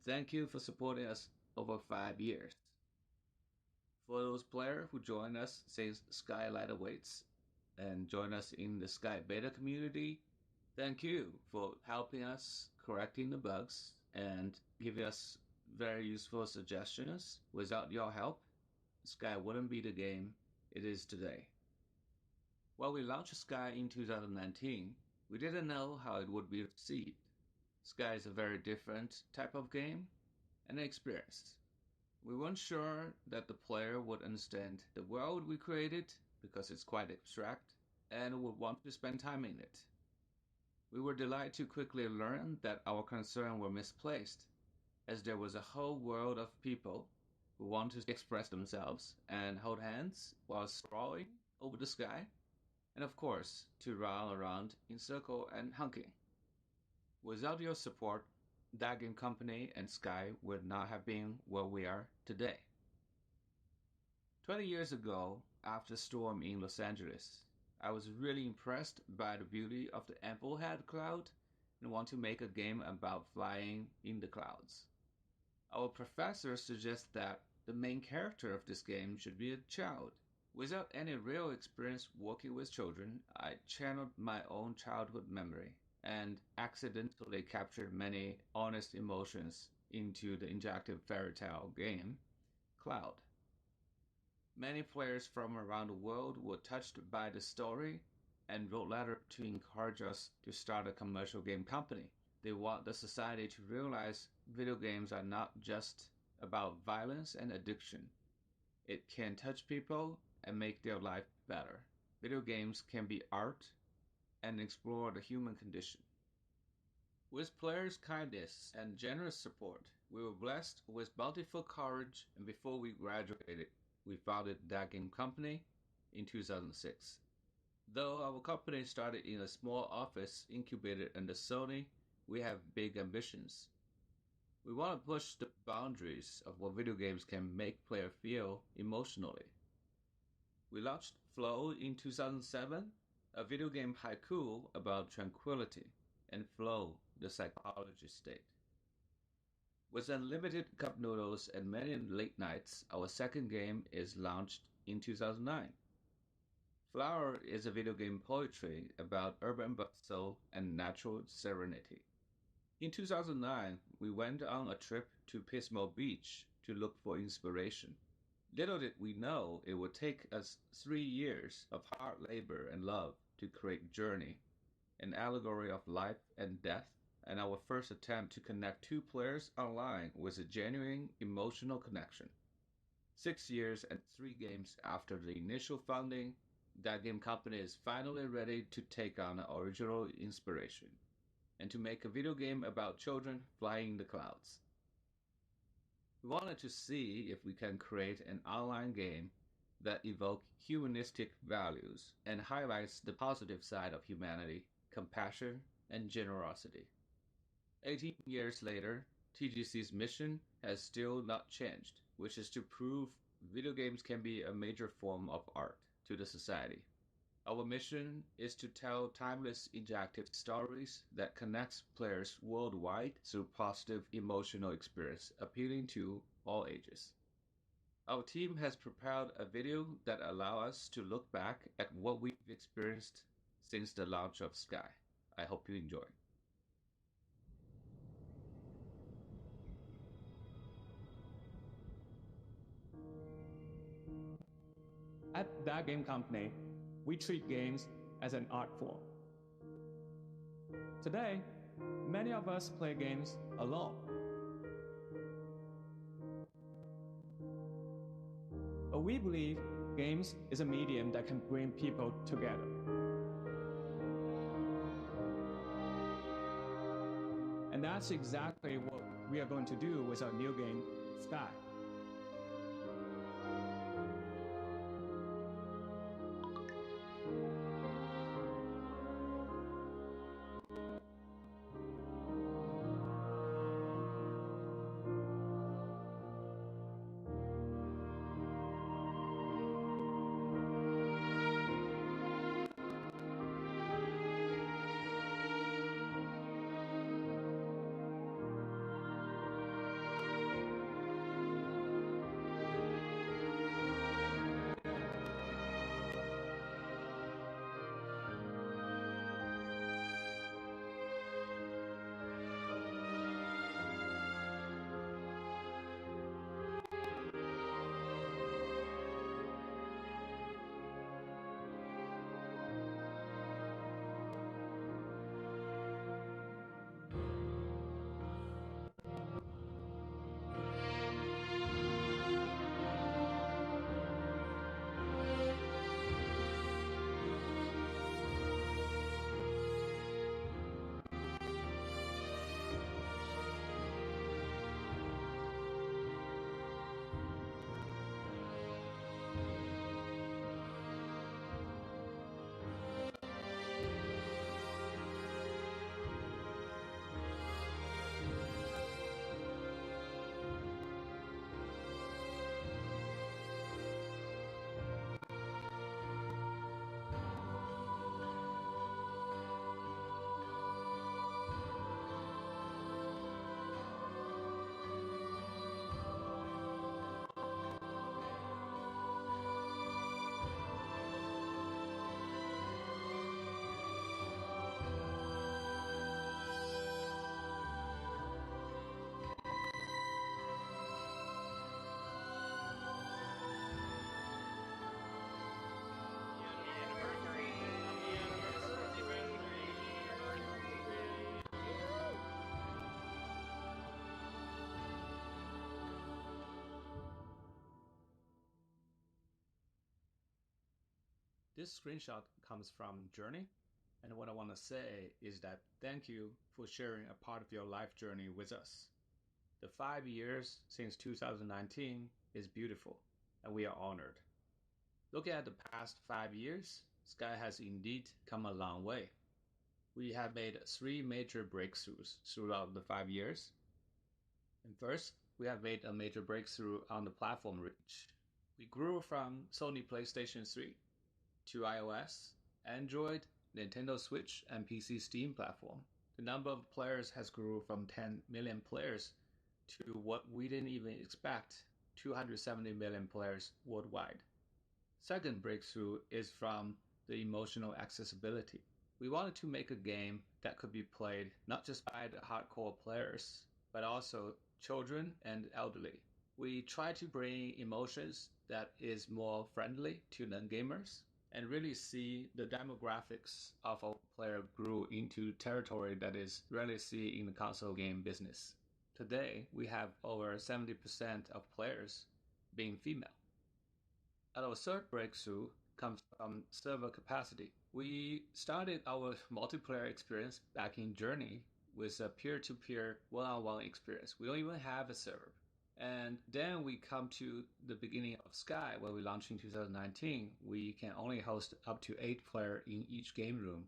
thank you for supporting us over 5 years. For those players who joined us since Skylight awaits and join us in the Sky Beta community, thank you for helping us correcting the bugs and giving us very useful suggestions. Without your help, Sky wouldn't be the game it is today. While we launched Sky in 2019, we didn't know how it would be received. Sky is a very different type of game and experience. We weren't sure that the player would understand the world we created because it's quite abstract and would want to spend time in it. We were delighted to quickly learn that our concerns were misplaced, as there was a whole world of people who want to express themselves and hold hands while sprawling over the sky, and of course, to run around in circle and honking. Without your support, that game company and Sky would not have been where we are today. 20 years ago, after the storm in Los Angeles, I was really impressed by the beauty of the Applehead cloud and want to make a game about flying in the clouds. Our professor suggests that the main character of this game should be a child. Without any real experience working with children, I channeled my own childhood memory and accidentally captured many honest emotions into the interactive fairy tale game, Cloud. Many players from around the world were touched by the story and wrote letters to encourage us to start a commercial game company. They want the society to realize video games are not just about violence and addiction. It can touch people and make their life better. Video games can be art and explore the human condition. With players' kindness and generous support, we were blessed with bountiful courage, and before we graduated, we founded that game company in 2006. Though our company started in a small office incubated under Sony, we have big ambitions. We want to push the boundaries of what video games can make players feel emotionally. We launched Flow in 2007, a video game haiku about tranquility, and Flow, the psychology state. With unlimited cup noodles and many late nights, our second game is launched in 2009. Flower is a video game poetry about urban bustle and natural serenity. In 2009, we went on a trip to Pismo Beach to look for inspiration. Little did we know it would take us 3 years of hard labor and love to create Journey, an allegory of life and death, and our first attempt to connect two players online with a genuine emotional connection. 6 years and 3 games after the initial founding, that game company is finally ready to take on an original inspiration and to make a video game about children flying in the clouds. We wanted to see if we can create an online game that evokes humanistic values and highlights the positive side of humanity, compassion, and generosity. 18 years later, TGC's mission has still not changed, which is to prove video games can be a major form of art to the society. Our mission is to tell timeless interactive stories that connects players worldwide through positive emotional experience appealing to all ages. Our team has prepared a video that allows us to look back at what we've experienced since the launch of Sky. I hope you enjoy. At that game company, we treat games as an art form. Today, many of us play games alone. But we believe games is a medium that can bring people together. And that's exactly what we are going to do with our new game, Sky. This screenshot comes from Journey, and what I want to say is that thank you for sharing a part of your life journey with us. The 5 years since 2019 is beautiful, and we are honored. Looking at the past 5 years, Sky has indeed come a long way. We have made 3 major breakthroughs throughout the 5 years. And first, we have made a major breakthrough on the platform reach. We grew from Sony PlayStation 3 to iOS, Android, Nintendo Switch, and PC Steam platform. The number of players has grew from 10 million players to what we didn't even expect, 270 million players worldwide. Second breakthrough is from the emotional accessibility. We wanted to make a game that could be played not just by the hardcore players, but also children and elderly. We try to bring emotions that is more friendly to non-gamers and really see the demographics of our player grew into territory that is rarely seen in the console game business. Today, we have over 70% of players being female. And our third breakthrough comes from server capacity. We started our multiplayer experience back in Journey with a peer-to-peer one-on-one experience. We don't even have a server. And then we come to the beginning of Sky, where we launched in 2019. We can only host up to 8 players in each game room.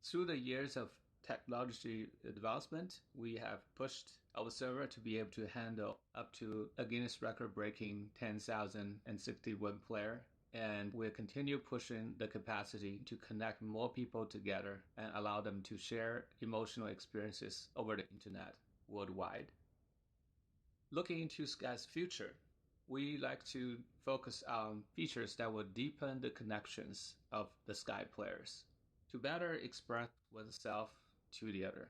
Through the years of technology development, we have pushed our server to be able to handle up to a Guinness record breaking 10,061 player, and we'll continue pushing the capacity to connect more people together and allow them to share emotional experiences over the internet worldwide. Looking into Sky's future, we like to focus on features that will deepen the connections of the Sky players to better express oneself to the other.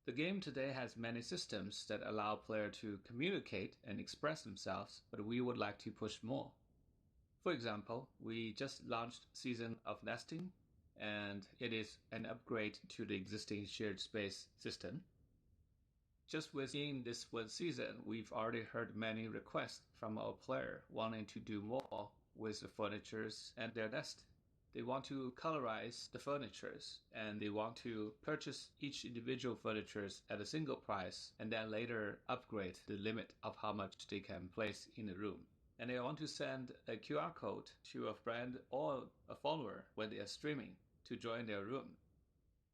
The game today has many systems that allow players to communicate and express themselves, but we would like to push more. For example, we just launched Season of Nesting, and it is an upgrade to the existing shared space system. Just within this one season, we've already heard many requests from our player wanting to do more with the furnitures and their nest. They want to colorize the furnitures, and they want to purchase each individual furnitures at a single price and then later upgrade the limit of how much they can place in the room. And they want to send a QR code to a friend or a follower when they are streaming to join their room.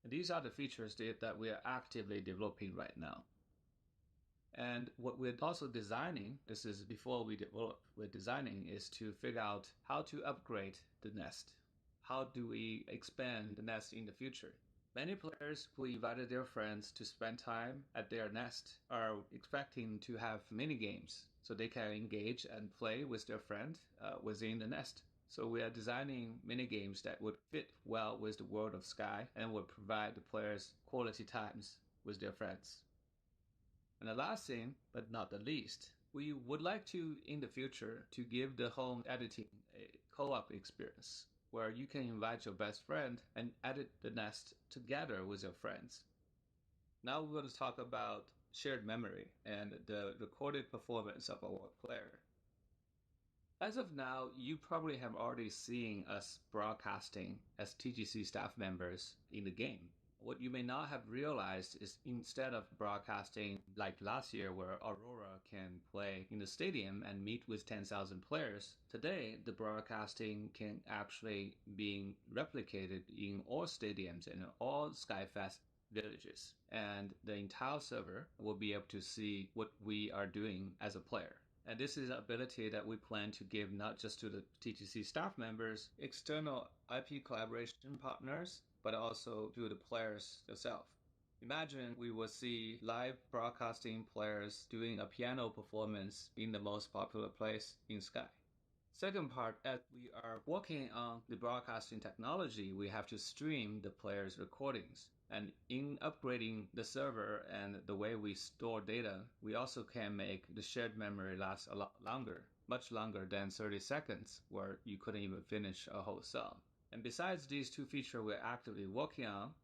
And these are the features that we are actively developing right now. And what we're also designing, this is before we develop, we're designing is to figure out how to upgrade the nest. How do we expand the nest in the future? Many players who invited their friends to spend time at their nest are expecting to have mini games so they can engage and play with their friend within the nest. So we are designing mini games that would fit well with the world of Sky and would provide the players quality times with their friends. And the last thing, but not the least, we would like to, in the future, to give the home editing a co-op experience where you can invite your best friend and edit the nest together with your friends. Now we're going to talk about shared memory and the recorded performance of our player. As of now, you probably have already seen us broadcasting as TGC staff members in the game. What you may not have realized is instead of broadcasting like last year where Aurora can play in the stadium and meet with 10,000 players, today the broadcasting can actually be replicated in all stadiums and in all SkyFest villages. And the entire server will be able to see what we are doing as a player. And this is an ability that we plan to give not just to the TGC staff members, external IP collaboration partners, but also to the players themselves. Imagine we will see live broadcasting players doing a piano performance in the most popular place in Sky. Second part, as we are working on the broadcasting technology, we have to stream the players' recordings. And in upgrading the server and the way we store data, we also can make the shared memory last a lot longer, much longer than 30 seconds, where you couldn't even finish a whole song. And besides these two features we're actively working on,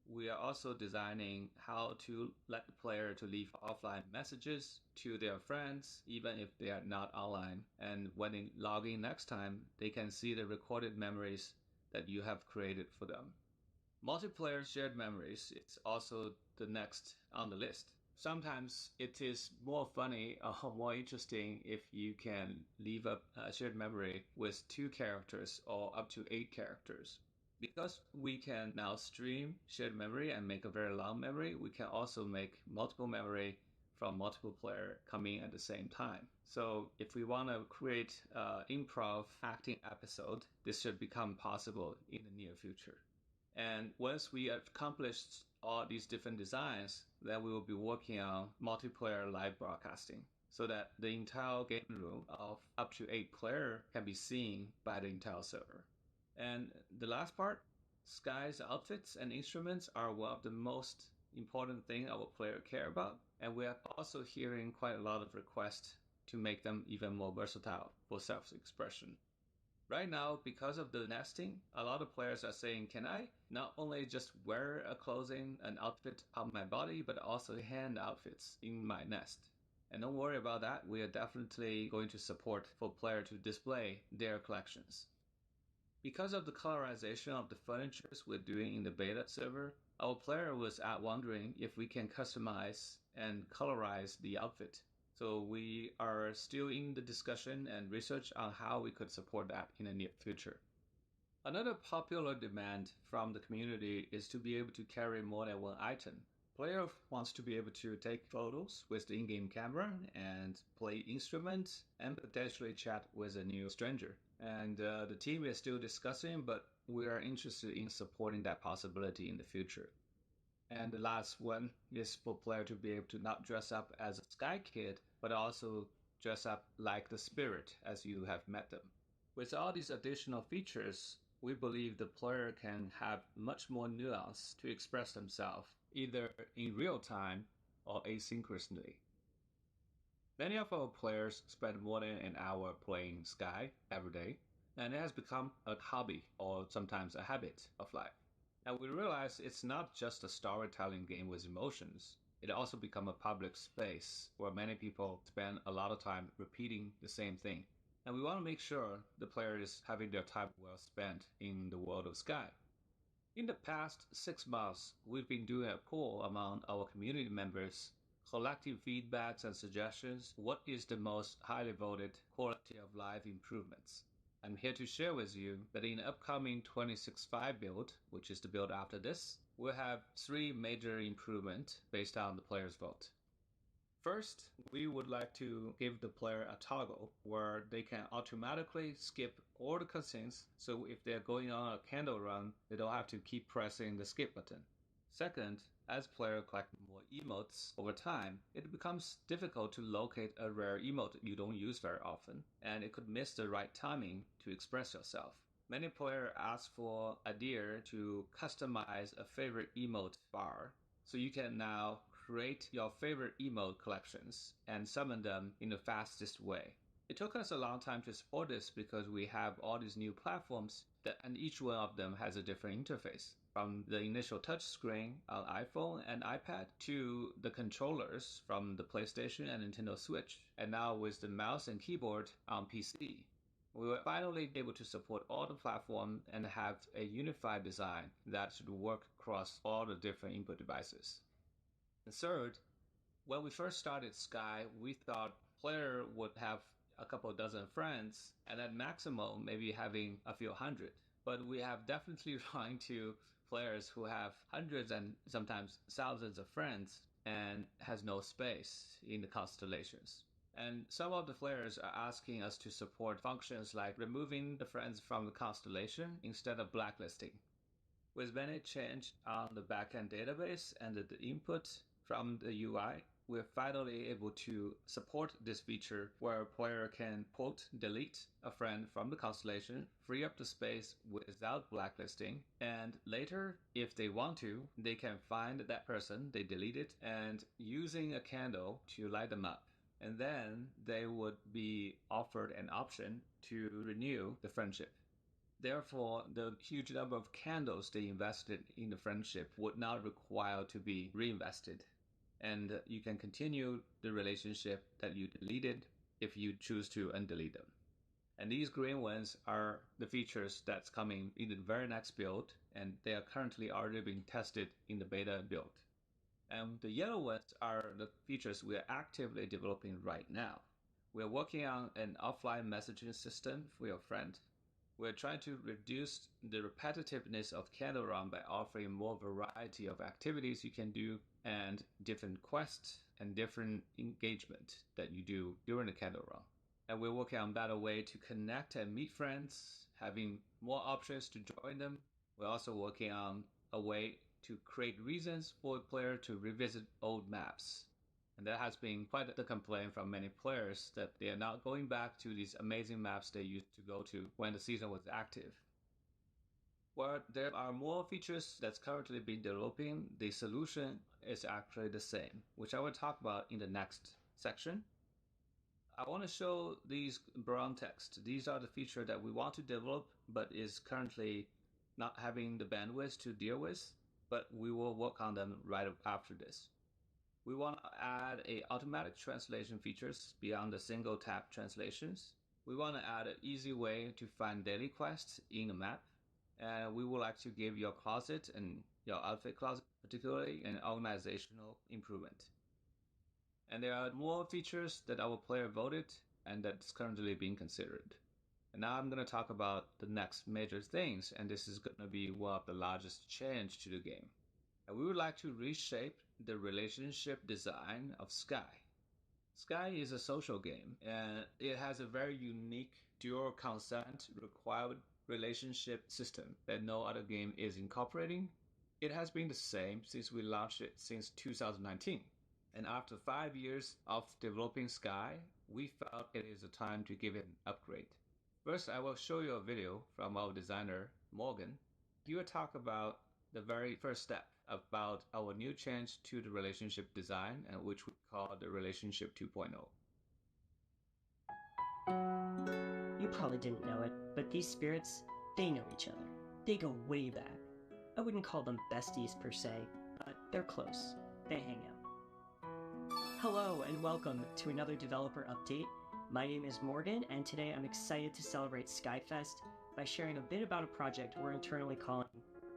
we are also designing how to let the player to leave offline messages to their friends, even if they are not online. And when they log in next time, they can see the recorded memories that you have created for them. Multiplayer shared memories is also the next on the list. Sometimes it is more funny or more interesting if you can leave up a shared memory with 2 characters or up to 8 characters. Because we can now stream shared memory and make a very long memory, we can also make multiple memory from multiple player coming at the same time. So if we want to create an improv acting episode, this should become possible in the near future. And once we accomplished all these different designs, then we will be working on multiplayer live broadcasting so that the entire game room of up to 8 players can be seen by the entire server. And the last part, Sky's outfits and instruments are one of the most important thing our player care about. And we are also hearing quite a lot of requests to make them even more versatile for self-expression. Right now, because of the nesting, a lot of players are saying, can I not only just wear a clothing, an outfit on my body, but also hand outfits in my nest? And don't worry about that. We are definitely going to support for players to display their collections. Because of the colorization of the furnitures we're doing in the beta server, our player was wondering if we can customize and colorize the outfit. So we are still in the discussion and research on how we could support that in the near future. Another popular demand from the community is to be able to carry more than one item. Player wants to be able to take photos with the in-game camera and play instruments and potentially chat with a new stranger. And the team is still discussing, but we are interested in supporting that possibility in the future. And the last one is for player to be able to not dress up as a Sky Kid, but also dress up like the spirit as you have met them. With all these additional features, we believe the player can have much more nuance to express themselves, either in real time or asynchronously. Many of our players spend more than an hour playing Sky every day, and it has become a hobby or sometimes a habit of life. And we realize it's not just a storytelling game with emotions. It also becomes a public space where many people spend a lot of time repeating the same thing. And we want to make sure the player is having their time well spent in the world of Sky. In the past 6 months, we've been doing a poll among our community members, collecting feedbacks and suggestions. What is the most highly voted quality of life improvements? I'm here to share with you that in the upcoming 26.5 build, which is the build after this, we'll have 3 major improvements based on the player's vote. First, we would like to give the player a toggle where they can automatically skip all the cutscenes, so if they're going on a candle run, they don't have to keep pressing the skip button. Second, as players collect more emotes over time, it becomes difficult to locate a rare emote you don't use very often, and it could miss the right timing to express yourself. Many players ask for idea to customize a favorite emote bar, so you can now create your favorite emote collections and summon them in the fastest way. It took us a long time to support this because we have all these new platforms and each one of them has a different interface. From the initial touchscreen on iPhone and iPad to the controllers from the PlayStation and Nintendo Switch, and now with the mouse and keyboard on PC. We were finally able to support all the platforms and have a unified design that should work across all the different input devices. And third, when we first started Sky, we thought player would have a couple dozen friends and at maximum maybe having a few hundred. But we have definitely run into players who have hundreds and sometimes thousands of friends and has no space in the constellations. And some of the players are asking us to support functions like removing the friends from the constellation instead of blacklisting. With many changes on the backend database and the input from the UI, we're finally able to support this feature where a player can quote delete a friend from the constellation, free up the space without blacklisting, and later, if they want to, they can find that person they deleted and using a candle to light them up. And then they would be offered an option to renew the friendship. Therefore, the huge number of candles they invested in the friendship would not require to be reinvested. And you can continue the relationship that you deleted if you choose to undelete them. And these green ones are the features that's coming in the very next build, and they are currently already being tested in the beta build. And the yellow ones are the features we are actively developing right now. We're working on an offline messaging system for your friend. We're trying to reduce the repetitiveness of Candle Run by offering more variety of activities you can do and different quests and different engagement that you do during the Candle Run. And we're working on a better way to connect and meet friends, having more options to join them. We're also working on a way to create reasons for a player to revisit old maps. And that has been quite the complaint from many players that they are not going back to these amazing maps they used to go to when the season was active. While there are more features that's currently being developing, the solution is actually the same, which I will talk about in the next section. I want to show these brown text. These are the features that we want to develop, but is currently not having the bandwidth to deal with, but we will work on them right after this. We want to add automatic translation features beyond the single tap translations. We want to add an easy way to find daily quests in the map. And we would like to give your closet and your outfit closet particularly an organizational improvement. And there are more features that our player voted and that's currently being considered. And now I'm going to talk about the next major things, and this is going to be one of the largest change to the game. And we would like to reshape the relationship design of Sky. Sky is a social game, and it has a very unique dual consent required relationship system that no other game is incorporating. It has been the same since we launched it since 2019. And after 5 years of developing Sky, we felt it is a time to give it an upgrade. First, I will show you a video from our designer, Morgan. He will talk about the very first step about our new change to the relationship design, and which we call the Relationship 2.0. You probably didn't know it, but these spirits, they know each other. They go way back. I wouldn't call them besties per se, but they're close. They hang out. Hello and welcome to another developer update. My name is Morgan, and today I'm excited to celebrate SkyFest by sharing a bit about a project we're internally calling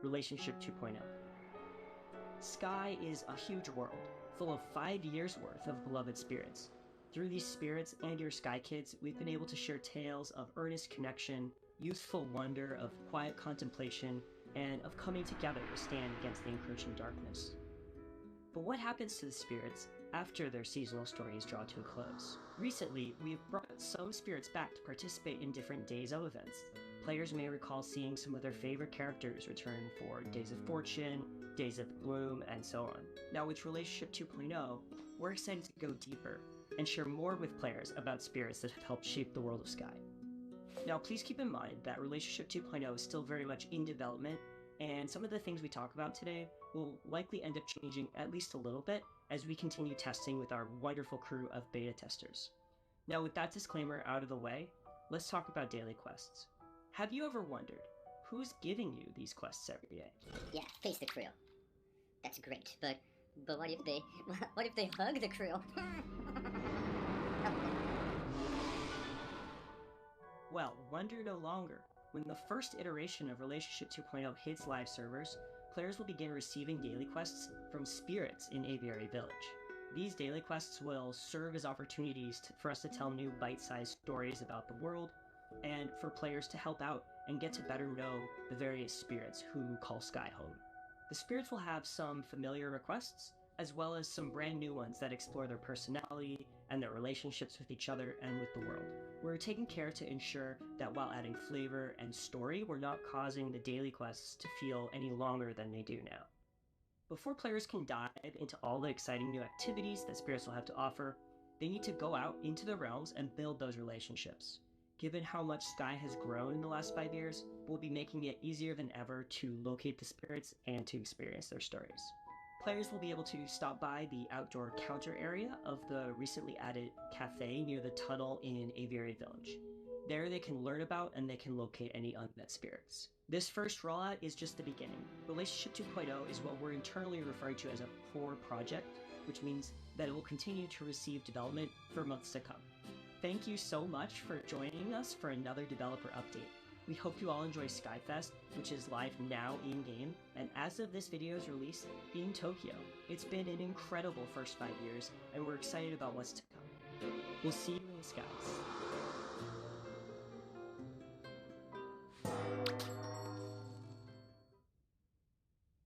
Relationship 2.0. Sky is a huge world, full of 5 years worth of beloved spirits. Through these spirits and your Sky Kids, we've been able to share tales of earnest connection, youthful wonder, of quiet contemplation, and of coming together to stand against the encroaching darkness. But what happens to the spirits after their seasonal stories draw to a close? Recently, we've brought some spirits back to participate in different Days of events. Players may recall seeing some of their favorite characters return for Days of Fortune, Days of Gloom, and so on. Now with Relationship 2.0, we're excited to go deeper and share more with players about spirits that have helped shape the world of Sky. Now please keep in mind that Relationship 2.0 is still very much in development, and some of the things we talk about today will likely end up changing at least a little bit as we continue testing with our wonderful crew of beta testers. Now with that disclaimer out of the way, let's talk about daily quests. Have you ever wondered who's giving you these quests every day? Yeah, face the crew. That's great, but what if they hug the crew? Well, wonder no longer. When the first iteration of Relationship 2.0 hits live servers, players will begin receiving daily quests from spirits in Aviary Village. These daily quests will serve as opportunities for us to tell new bite-sized stories about the world, and for players to help out and get to better know the various spirits who call Sky home. The spirits will have some familiar requests, as well as some brand new ones that explore their personality and their relationships with each other and with the world. We're taking care to ensure that while adding flavor and story, we're not causing the daily quests to feel any longer than they do now. Before players can dive into all the exciting new activities that spirits will have to offer, they need to go out into the realms and build those relationships. Given how much Sky has grown in the last 5 years, we'll be making it easier than ever to locate the spirits and to experience their stories. Players will be able to stop by the outdoor counter area of the recently added cafe near the tunnel in Aviary Village. There they can learn about and they can locate any unmet spirits. This first rollout is just the beginning. Relationship 2.0 is what we're internally referring to as a core project, which means that it will continue to receive development for months to come. Thank you so much for joining us for another developer update. We hope you all enjoy SkyFest, which is live now in-game, and as of this video's release, in Tokyo. It's been an incredible first 5 years, and we're excited about what's to come. We'll see you in the skies.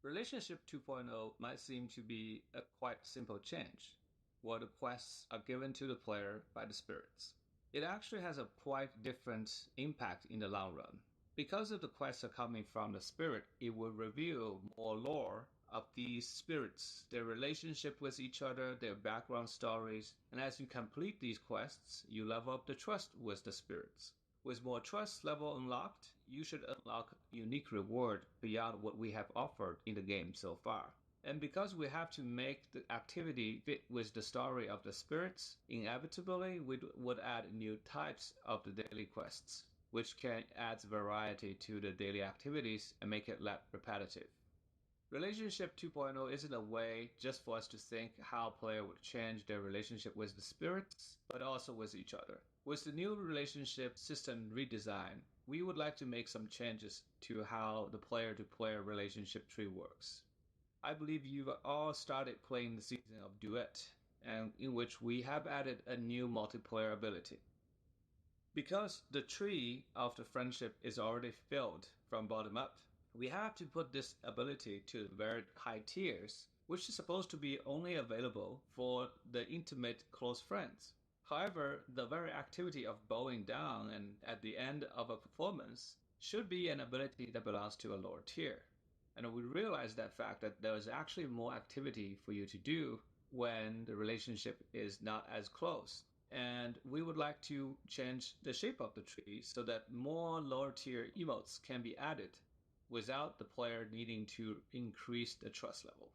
Relationship 2.0 might seem to be a quite simple change, where the quests are given to the player by the spirits. It actually has a quite different impact in the long run. Because if the quests are coming from the spirit, it will reveal more lore of these spirits, their relationship with each other, their background stories, and as you complete these quests, you level up the trust with the spirits. With more trust level unlocked, you should unlock unique reward beyond what we have offered in the game so far. And because we have to make the activity fit with the story of the spirits, inevitably we would add new types of the daily quests, which can add variety to the daily activities and make it less repetitive. Relationship 2.0 isn't a way just for us to think how player would change their relationship with the spirits, but also with each other. With the new relationship system redesign, we would like to make some changes to how the player-to-player relationship tree works. I believe you've all started playing the season of Duet, and in which we have added a new multiplayer ability. Because the tree of the friendship is already filled from bottom up, we have to put this ability to very high tiers, which is supposed to be only available for the intimate close friends. However, the very activity of bowing down and at the end of a performance should be an ability that belongs to a lower tier. And we realize that fact that there is actually more activity for you to do when the relationship is not as close. And we would like to change the shape of the tree so that more lower tier emotes can be added without the player needing to increase the trust level.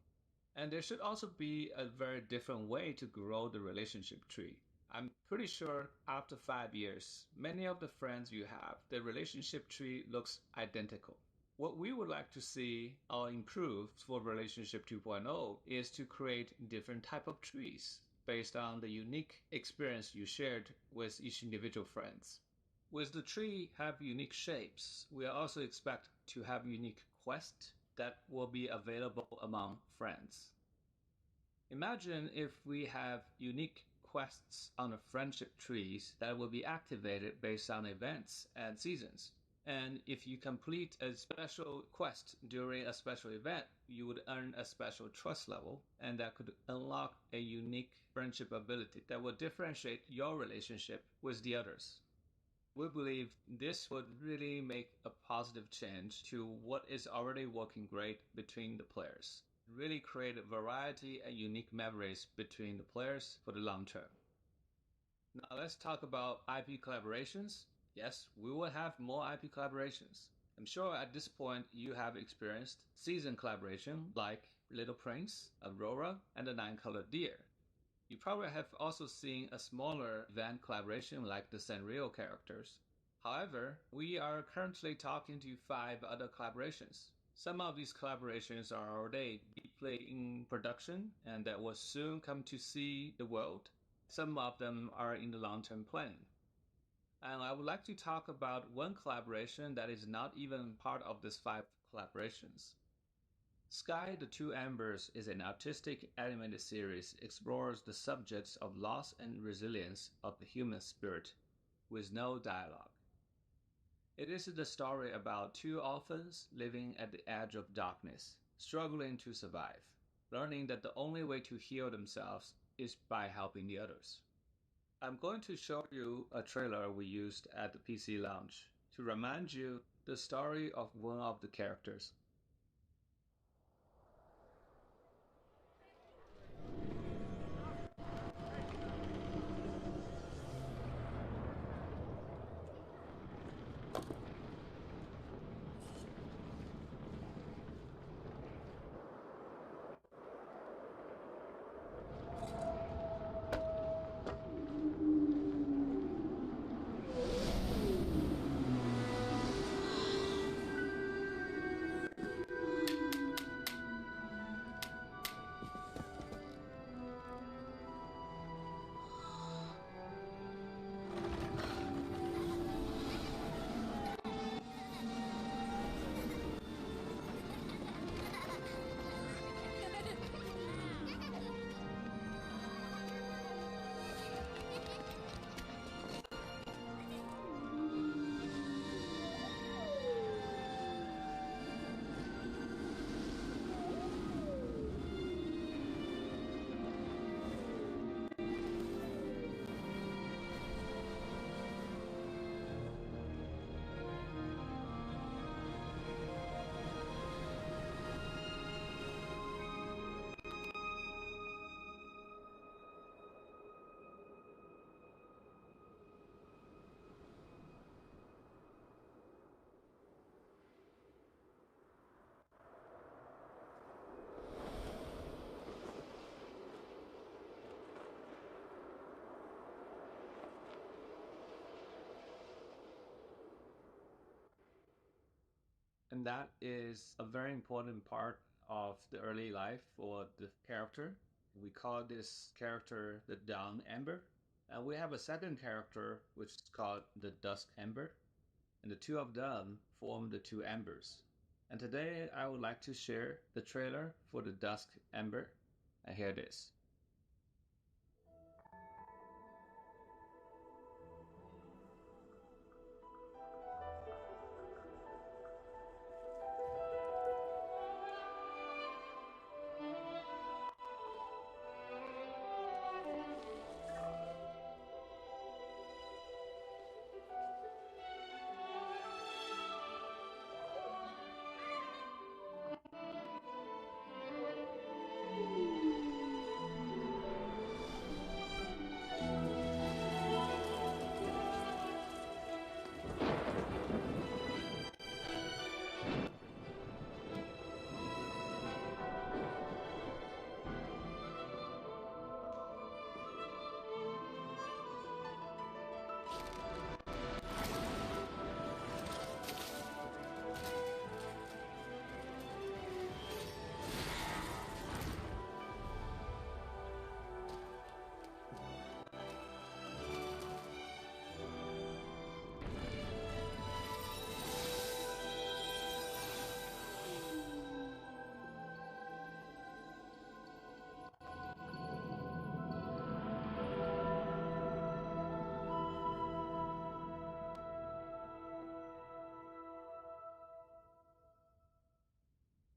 And there should also be a very different way to grow the relationship tree. I'm pretty sure after 5 years, many of the friends you have, the relationship tree looks identical. What we would like to see or improve for Relationship 2.0 is to create different type of trees based on the unique experience you shared with each individual friends. With the tree have unique shapes, we also expect to have unique quests that will be available among friends. Imagine if we have unique quests on the friendship trees that will be activated based on events and seasons. And if you complete a special quest during a special event, you would earn a special trust level, and that could unlock a unique friendship ability that will differentiate your relationship with the others. We believe this would really make a positive change to what is already working great between the players. Really create a variety and unique memories between the players for the long term. Now let's talk about IP collaborations. Yes, we will have more IP collaborations. I'm sure at this point you have experienced season collaboration like Little Prince, Aurora, and the Nine-Colored Deer. You probably have also seen a smaller event collaboration like the Sanrio characters. However, we are currently talking to 5 other collaborations. Some of these collaborations are already deeply in production and that will soon come to see the world. Some of them are in the long-term planning. And I would like to talk about one collaboration that is not even part of these 5 collaborations. Sky the Two Embers is an artistic animated series explores the subjects of loss and resilience of the human spirit with no dialogue. It is the story about 2 orphans living at the edge of darkness, struggling to survive, learning that the only way to heal themselves is by helping the others. I'm going to show you a trailer we used at the PC launch to remind you the story of one of the characters. and that is a very important part of the early life for the character. We call this character the Dawn Ember. And we have a second character which is called the Dusk Ember. And the two of them form the Two Embers. And today I would like to share the trailer for the Dusk Ember. And here it is.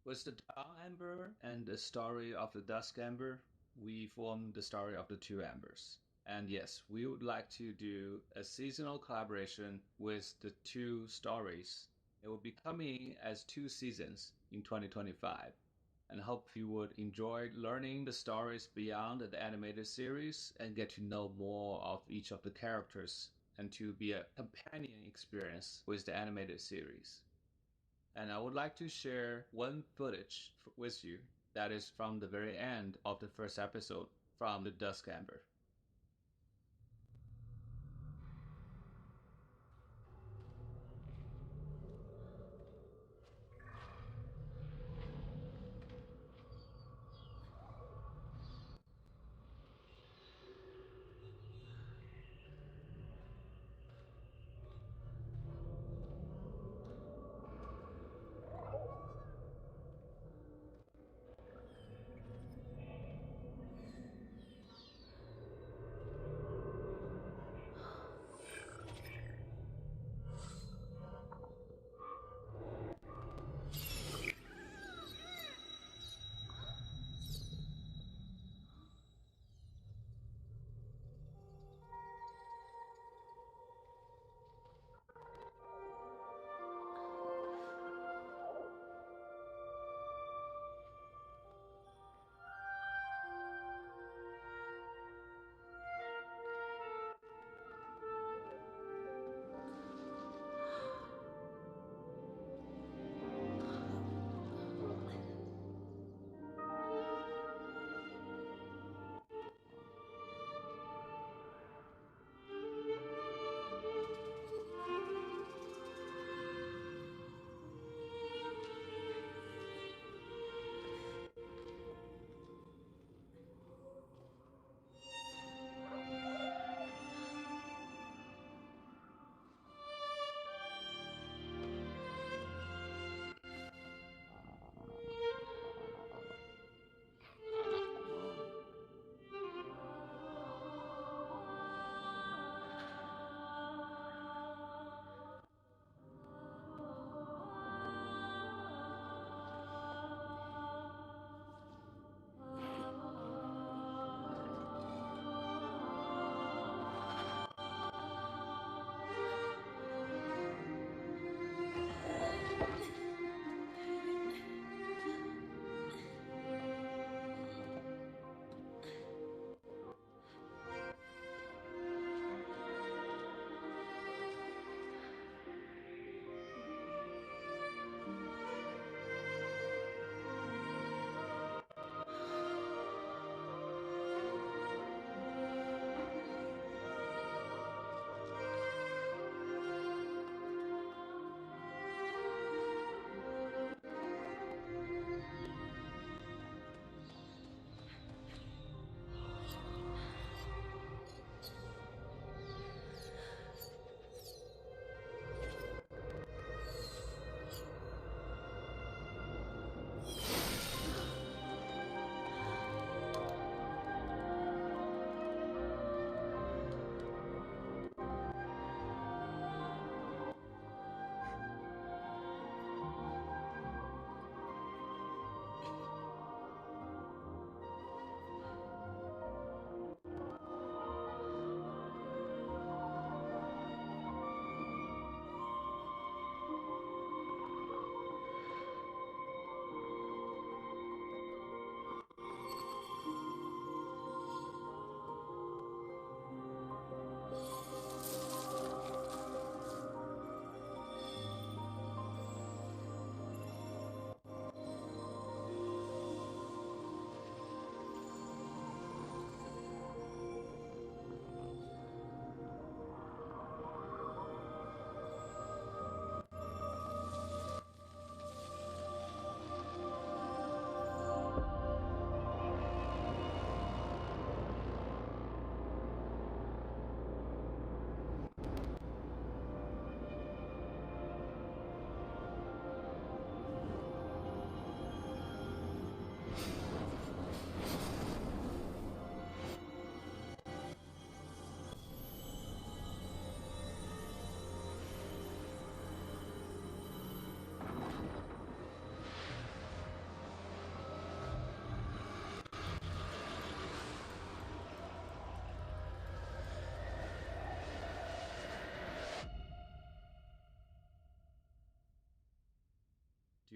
With the Dawn Ember and the story of the Dusk Ember, we form the story of the Two Embers. And yes, we would like to do a seasonal collaboration with the two stories. It will be coming as 2 seasons in 2025. And hope you would enjoy learning the stories beyond the animated series and get to know more of each of the characters and to be a companion experience with the animated series. And I would like to share one footage with you that is from the very end of the first episode from the Dusk Ember.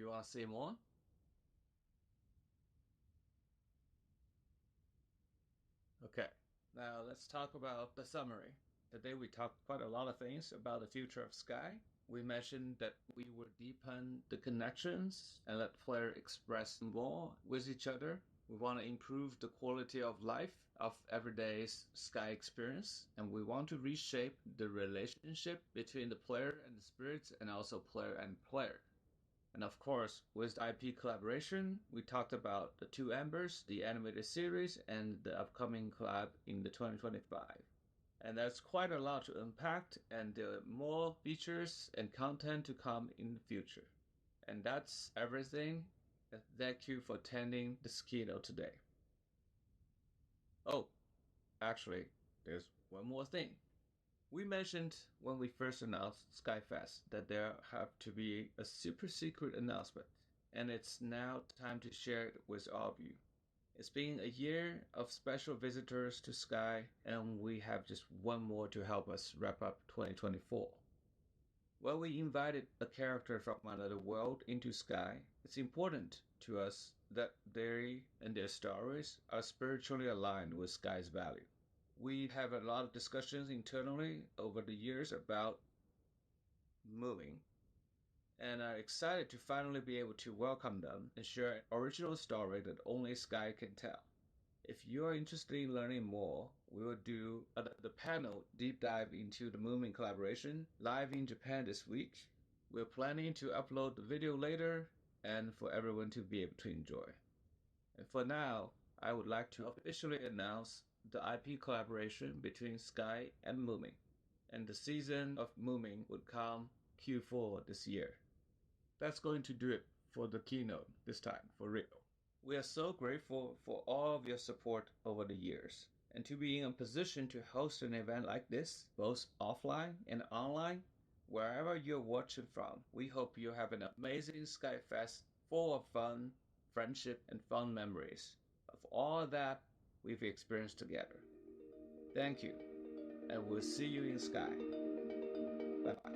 you want to say more? Okay, now let's talk about the summary. Today we talked quite a lot of things about the future of Sky. We mentioned that we would deepen the connections and let players express more with each other. We want to improve the quality of life of everyday Sky experience, and we want to reshape the relationship between the player and the spirits, and also player and player. And of course, with IP collaboration, we talked about the Two Embers, the animated series, and the upcoming collab in the 2025. And that's quite a lot to unpack, and there are more features and content to come in the future. And that's everything. Thank you for attending this keynote today. Oh, actually, there's one more thing. We mentioned when we first announced SkyFest that there have to be a super secret announcement, and it's now time to share it with all of you. It's been a year of special visitors to Sky, and we have just one more to help us wrap up 2024. When we invited a character from another world into Sky, it's important to us that they and their stories are spiritually aligned with Sky's value. We have a lot of discussions internally over the years about moving, and are excited to finally be able to welcome them and share an original story that only Sky can tell. If you are interested in learning more, we will do the panel deep dive into the Moving collaboration live in Japan this week. We're planning to upload the video later and for everyone to be able to enjoy. And for now, I would like to officially announce the IP collaboration between Sky and Moving. And the season of Moving would come Q4 this year. That's going to do it for the keynote this time, for real. We are so grateful for all of your support over the years. And to be in a position to host an event like this, both offline and online, wherever you're watching from, we hope you have an amazing SkyFest full of fun, friendship, and fun memories of all that we've experienced together. Thank you, and we'll see you in Sky. Bye-bye.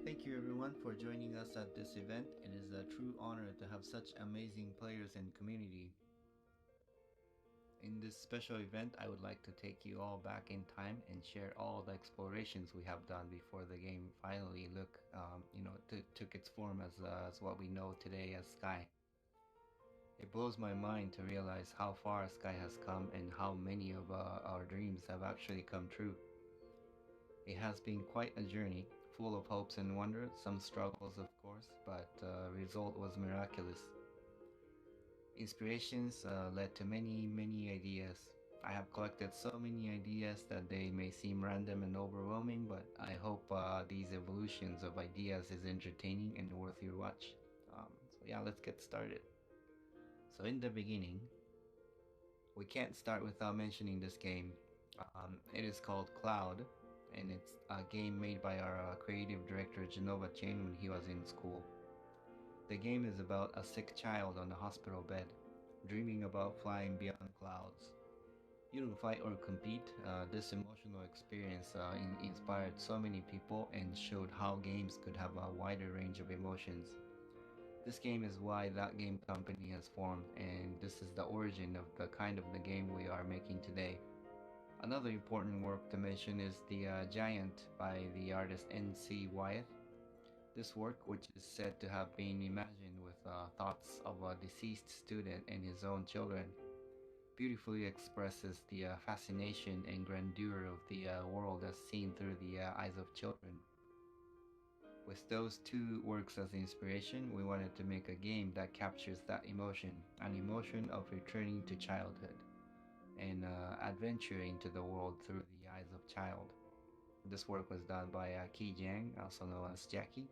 Thank you everyone for joining us at this event. It is a true honor to have such amazing players and community. In this special event, I would like to take you all back in time and share all the explorations we have done before the game finally took its form as what we know today as Sky. It blows my mind to realize how far Sky has come and how many of our dreams have actually come true. It has been quite a journey, full of hopes and wonders, some struggles of course, but the result was miraculous. Inspirations led to many ideas, I have collected so many ideas that they may seem random and overwhelming, but I hope these evolutions of ideas is entertaining and worth your watch. So yeah, let's get started. So in the beginning, we can't start without mentioning this game. It is called Cloud, and it's a game made by our creative director Jenova Chen when he was in school. The game is about a sick child on a hospital bed, dreaming about flying beyond clouds. You don't fight or compete. This emotional experience inspired so many people and showed how games could have a wider range of emotions. This game is why that game company has formed, and this is the origin of the kind of the game we are making today. Another important work to mention is The Giant by the artist N.C. Wyeth. This work, which is said to have been imagined with thoughts of a deceased student and his own children, beautifully expresses the fascination and grandeur of the world as seen through the eyes of children. With those two works as inspiration, we wanted to make a game that captures that emotion, an emotion of returning to childhood and adventure into the world through the eyes of child. This work was done by Ki Jiang, also known as Jackie.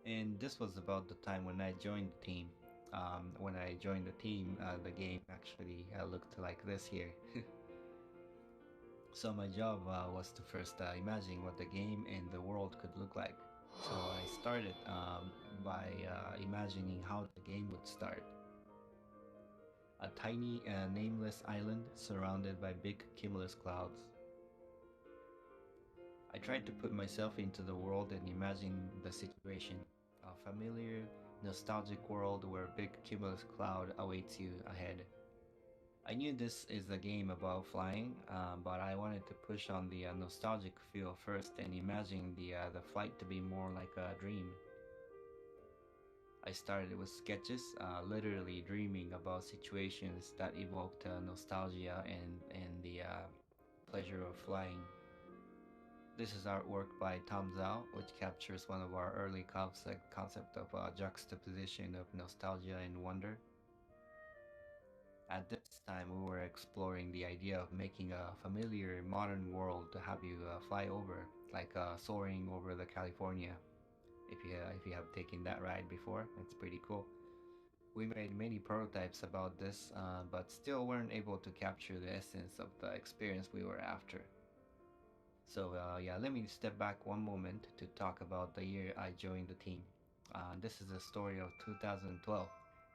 And this was about the time when I joined the team. When I joined the team, the game actually looked like this here. So my job was to first imagine what the game and the world could look like. So I started by imagining how the game would start. A tiny, nameless island surrounded by big cumulus clouds. I tried to put myself into the world and imagine the situation. A familiar, nostalgic world where a big cumulus cloud awaits you ahead. I knew this is a game about flying, but I wanted to push on the nostalgic feel first and imagine the flight to be more like a dream. I started with sketches, literally dreaming about situations that evoked nostalgia and the pleasure of flying. This is artwork by Tom Zhao, which captures one of our early concept of juxtaposition of nostalgia and wonder. At this time, we were exploring the idea of making a familiar modern world to have you fly over, like soaring over the California. If you have taken that ride before, it's pretty cool. We made many prototypes about this, but still weren't able to capture the essence of the experience we were after. So yeah, let me step back one moment to talk about the year I joined the team. This is the story of 2012,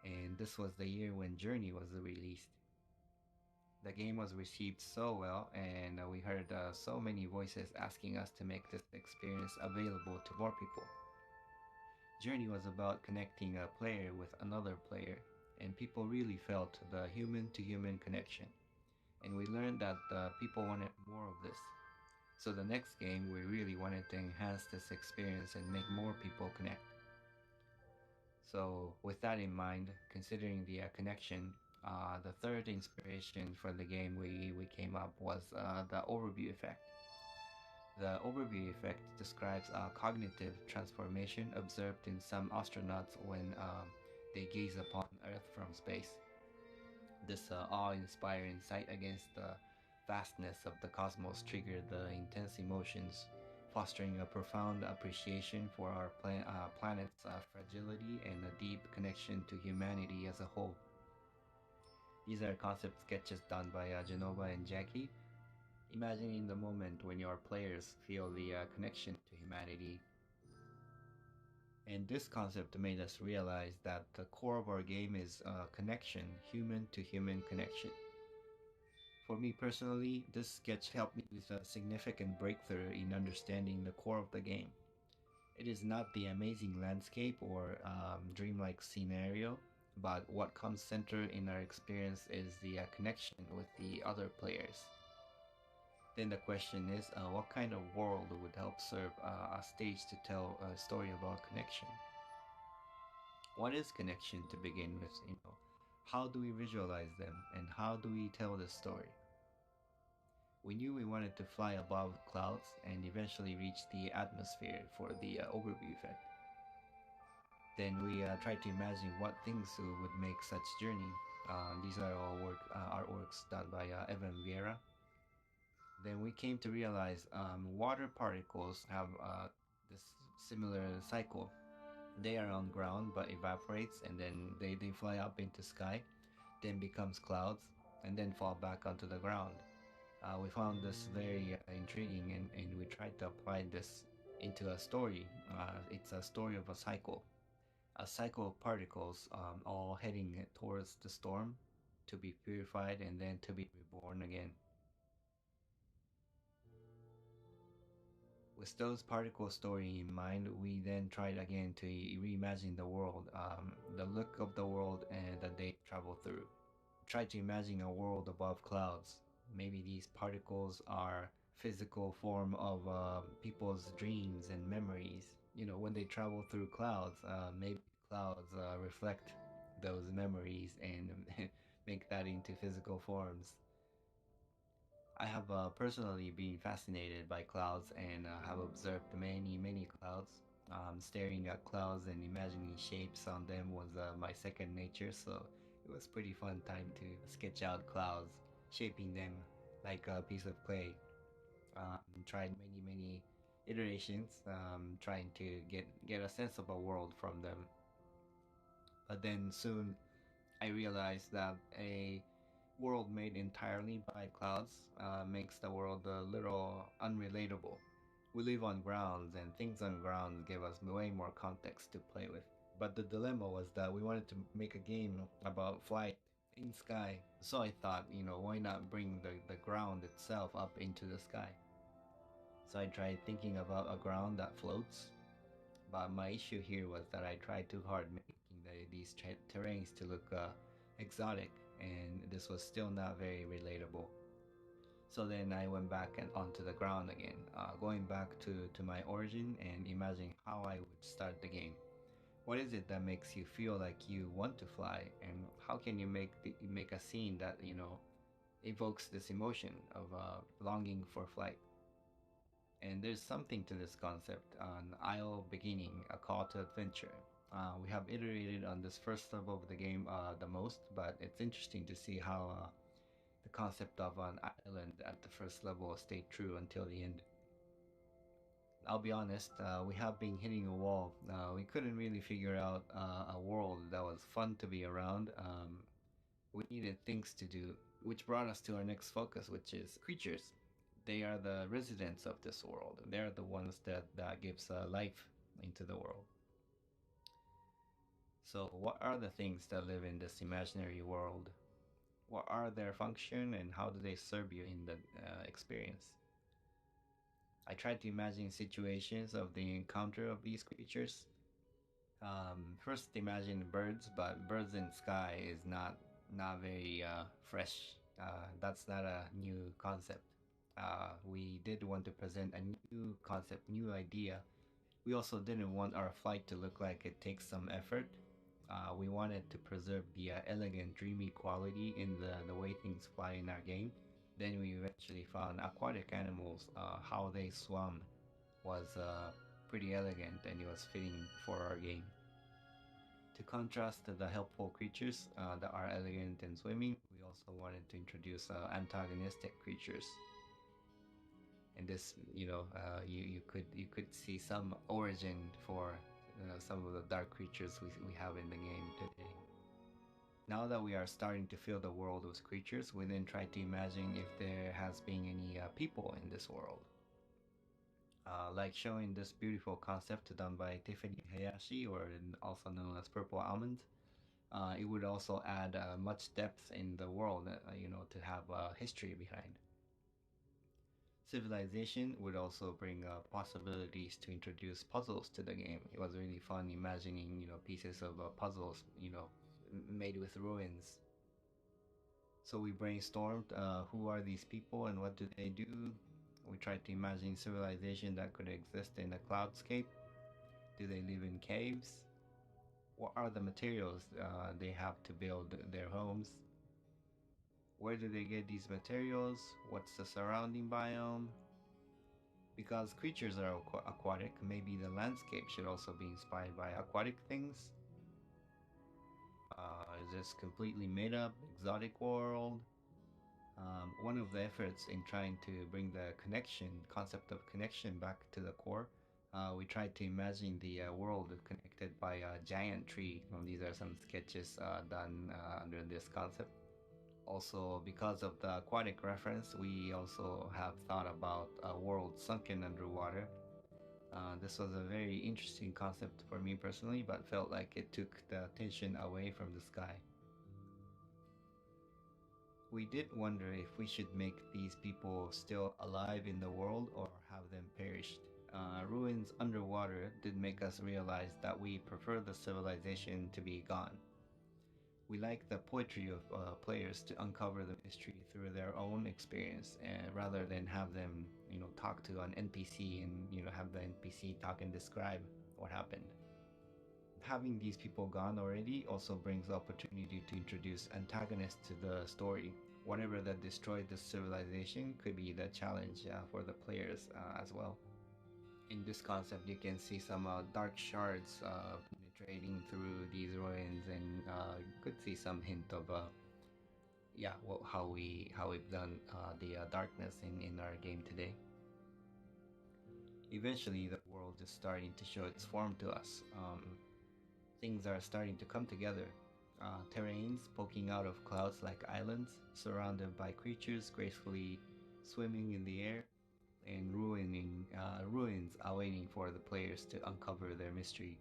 and this was the year when Journey was released. The game was received so well, and we heard so many voices asking us to make this experience available to more people. Journey was about connecting a player with another player, and people really felt the human-to-human connection. And we learned that people wanted more of this. So the next game, we really wanted to enhance this experience and make more people connect. So with that in mind, considering the connection, the third inspiration for the game we came up was the overview effect. The overview effect describes a cognitive transformation observed in some astronauts when they gaze upon Earth from space. This awe-inspiring sight against the vastness of the cosmos triggered the intense emotions, fostering a profound appreciation for our planet's fragility and a deep connection to humanity as a whole. These are concept sketches done by Jenova and Jackie, imagining the moment when your players feel the connection to humanity. And this concept made us realize that the core of our game is connection, human to human connection. For me personally, this sketch helped me with a significant breakthrough in understanding the core of the game. It is not the amazing landscape or dreamlike scenario, but what comes center in our experience is the connection with the other players. Then the question is, what kind of world would help serve a stage to tell a story about connection? What is connection to begin with? How do we visualize them, and how do we tell the story? We knew we wanted to fly above clouds and eventually reach the atmosphere for the overview effect. Then we tried to imagine what things would make such journey. These are all artworks done by Evan Vieira. Then we came to realize water particles have this similar cycle. They are on ground but evaporates, and then they fly up into sky, then becomes clouds, and then fall back onto the ground. We found this very intriguing, and we tried to apply this into a story. It's a story of a cycle of particles all heading towards the storm to be purified and then to be reborn again. With those particle story in mind, we then tried again to reimagine the world, the look of the world and that they travel through. Try to imagine a world above clouds. Maybe these particles are physical form of people's dreams and memories. You know, when they travel through clouds, maybe clouds reflect those memories and make that into physical forms. I have personally been fascinated by clouds and have observed many clouds. Staring at clouds and imagining shapes on them was my second nature, so it was pretty fun time to sketch out clouds, shaping them like a piece of clay. Tried many iterations, trying to get a sense of a world from them. But then soon I realized that a world made entirely by clouds makes the world a little unrelatable. We live on grounds, and things on grounds give us way more context to play with. But the dilemma was that we wanted to make a game about flight in sky. So I thought, why not bring the ground itself up into the sky? So I tried thinking about a ground that floats. But my issue here was that I tried too hard making these terrains to look exotic, and this was still not very relatable. So then I went back and onto the ground again, going back to my origin and imagining how I would start the game. What is it that makes you feel like you want to fly, and how can you make a scene that evokes this emotion of longing for flight? And there's something to this concept, an isle beginning, a call to adventure. We have iterated on this first level of the game the most, but it's interesting to see how the concept of an island at the first level stayed true until the end. I'll be honest, we have been hitting a wall. We couldn't really figure out a world that was fun to be around. We needed things to do, which brought us to our next focus, which is creatures. They are the residents of this world. They're the ones that gives life into the world. So what are the things that live in this imaginary world? What are their function and how do they serve you in the experience? I tried to imagine situations of the encounter of these creatures. First imagine birds, but birds in sky is not very fresh. That's not a new concept. We did want to present a new concept, new idea. We also didn't want our flight to look like it takes some effort. We wanted to preserve the elegant, dreamy quality in the way things fly in our game. Then we eventually found aquatic animals. How they swam was pretty elegant, and it was fitting for our game. To contrast the helpful creatures that are elegant and swimming, we also wanted to introduce antagonistic creatures. And this, you could see some origin for some of the dark creatures we have in the game today. Now that we are starting to fill the world with creatures, we then try to imagine if there has been any people in this world. Like showing this beautiful concept done by Tiffany Hayashi, or also known as Purple Almond. It would also add much depth in the world, to have history behind. Civilization would also bring possibilities to introduce puzzles to the game. It was really fun imagining, pieces of puzzles, made with ruins. So we brainstormed who are these people and what do they do. We tried to imagine civilization that could exist in a cloudscape. Do they live in caves? What are the materials they have to build their homes? Where do they get these materials? What's the surrounding biome? Because creatures are aquatic, maybe the landscape should also be inspired by aquatic things. Is was completely made up, exotic world. One of the efforts in trying to bring the concept of connection back to the core, we tried to imagine the world connected by a giant tree. These are some sketches done under this concept. Also, because of the aquatic reference, we also have thought about a world sunken underwater. This was a very interesting concept for me personally, but felt like it took the attention away from the sky. We did wonder if we should make these people still alive in the world or have them perished. Ruins underwater did make us realize that we prefer the civilization to be gone. We like the poetry of players to uncover the mystery through their own experience, rather than have them, talk to an NPC and have the NPC talk and describe what happened. Having these people gone already also brings the opportunity to introduce antagonists to the story. Whatever that destroyed the civilization could be the challenge for the players as well. In this concept, you can see some dark shards penetrating through these ruins, and you could see some hint of how we've done the darkness in our game today. Eventually, the world is starting to show its form to us. Things are starting to come together. Terrains poking out of clouds like islands, surrounded by creatures gracefully swimming in the air, and ruins awaiting for the players to uncover their mystery.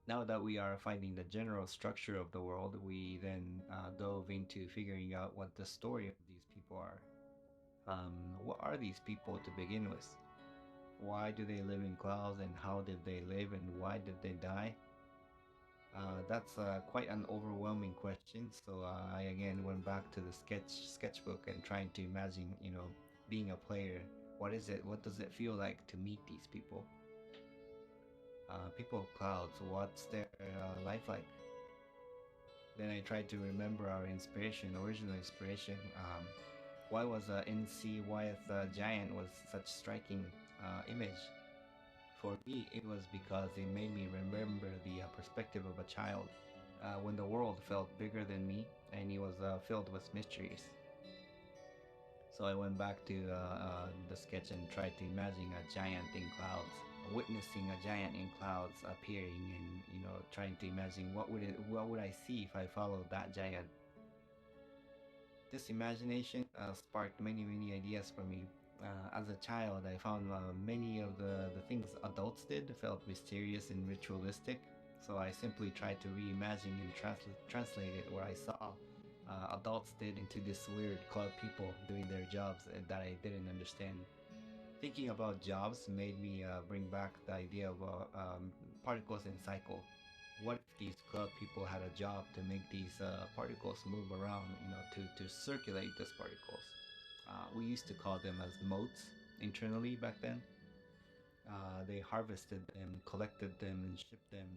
Now that we are finding the general structure of the world, we then dove into figuring out what the story of these people are. What are these people to begin with? Why do they live in clouds, and how did they live, and why did they die? That's quite an overwhelming question. So I again went back to the sketchbook and trying to imagine, being a player. What is it? What does it feel like to meet these people? People of clouds. What's their life like? Then I tried to remember our original inspiration. Why was NC Wyeth Giant was such striking image? For me, it was because it made me remember the perspective of a child, when the world felt bigger than me and it was filled with mysteries. So I went back to the sketch and tried to imagine a giant in clouds, witnessing a giant in clouds appearing, and trying to imagine what would I see if I followed that giant. This imagination sparked many ideas for me. As a child, I found many of the things adults did felt mysterious and ritualistic, so I simply tried to reimagine and translate it what I saw adults did into this weird cloud people doing their jobs that I didn't understand. Thinking about jobs made me bring back the idea of particles in cycle. What if these cloud people had a job to make these particles move around, to circulate these particles? We used to call them as motes internally back then. They harvested them, collected them, and shipped them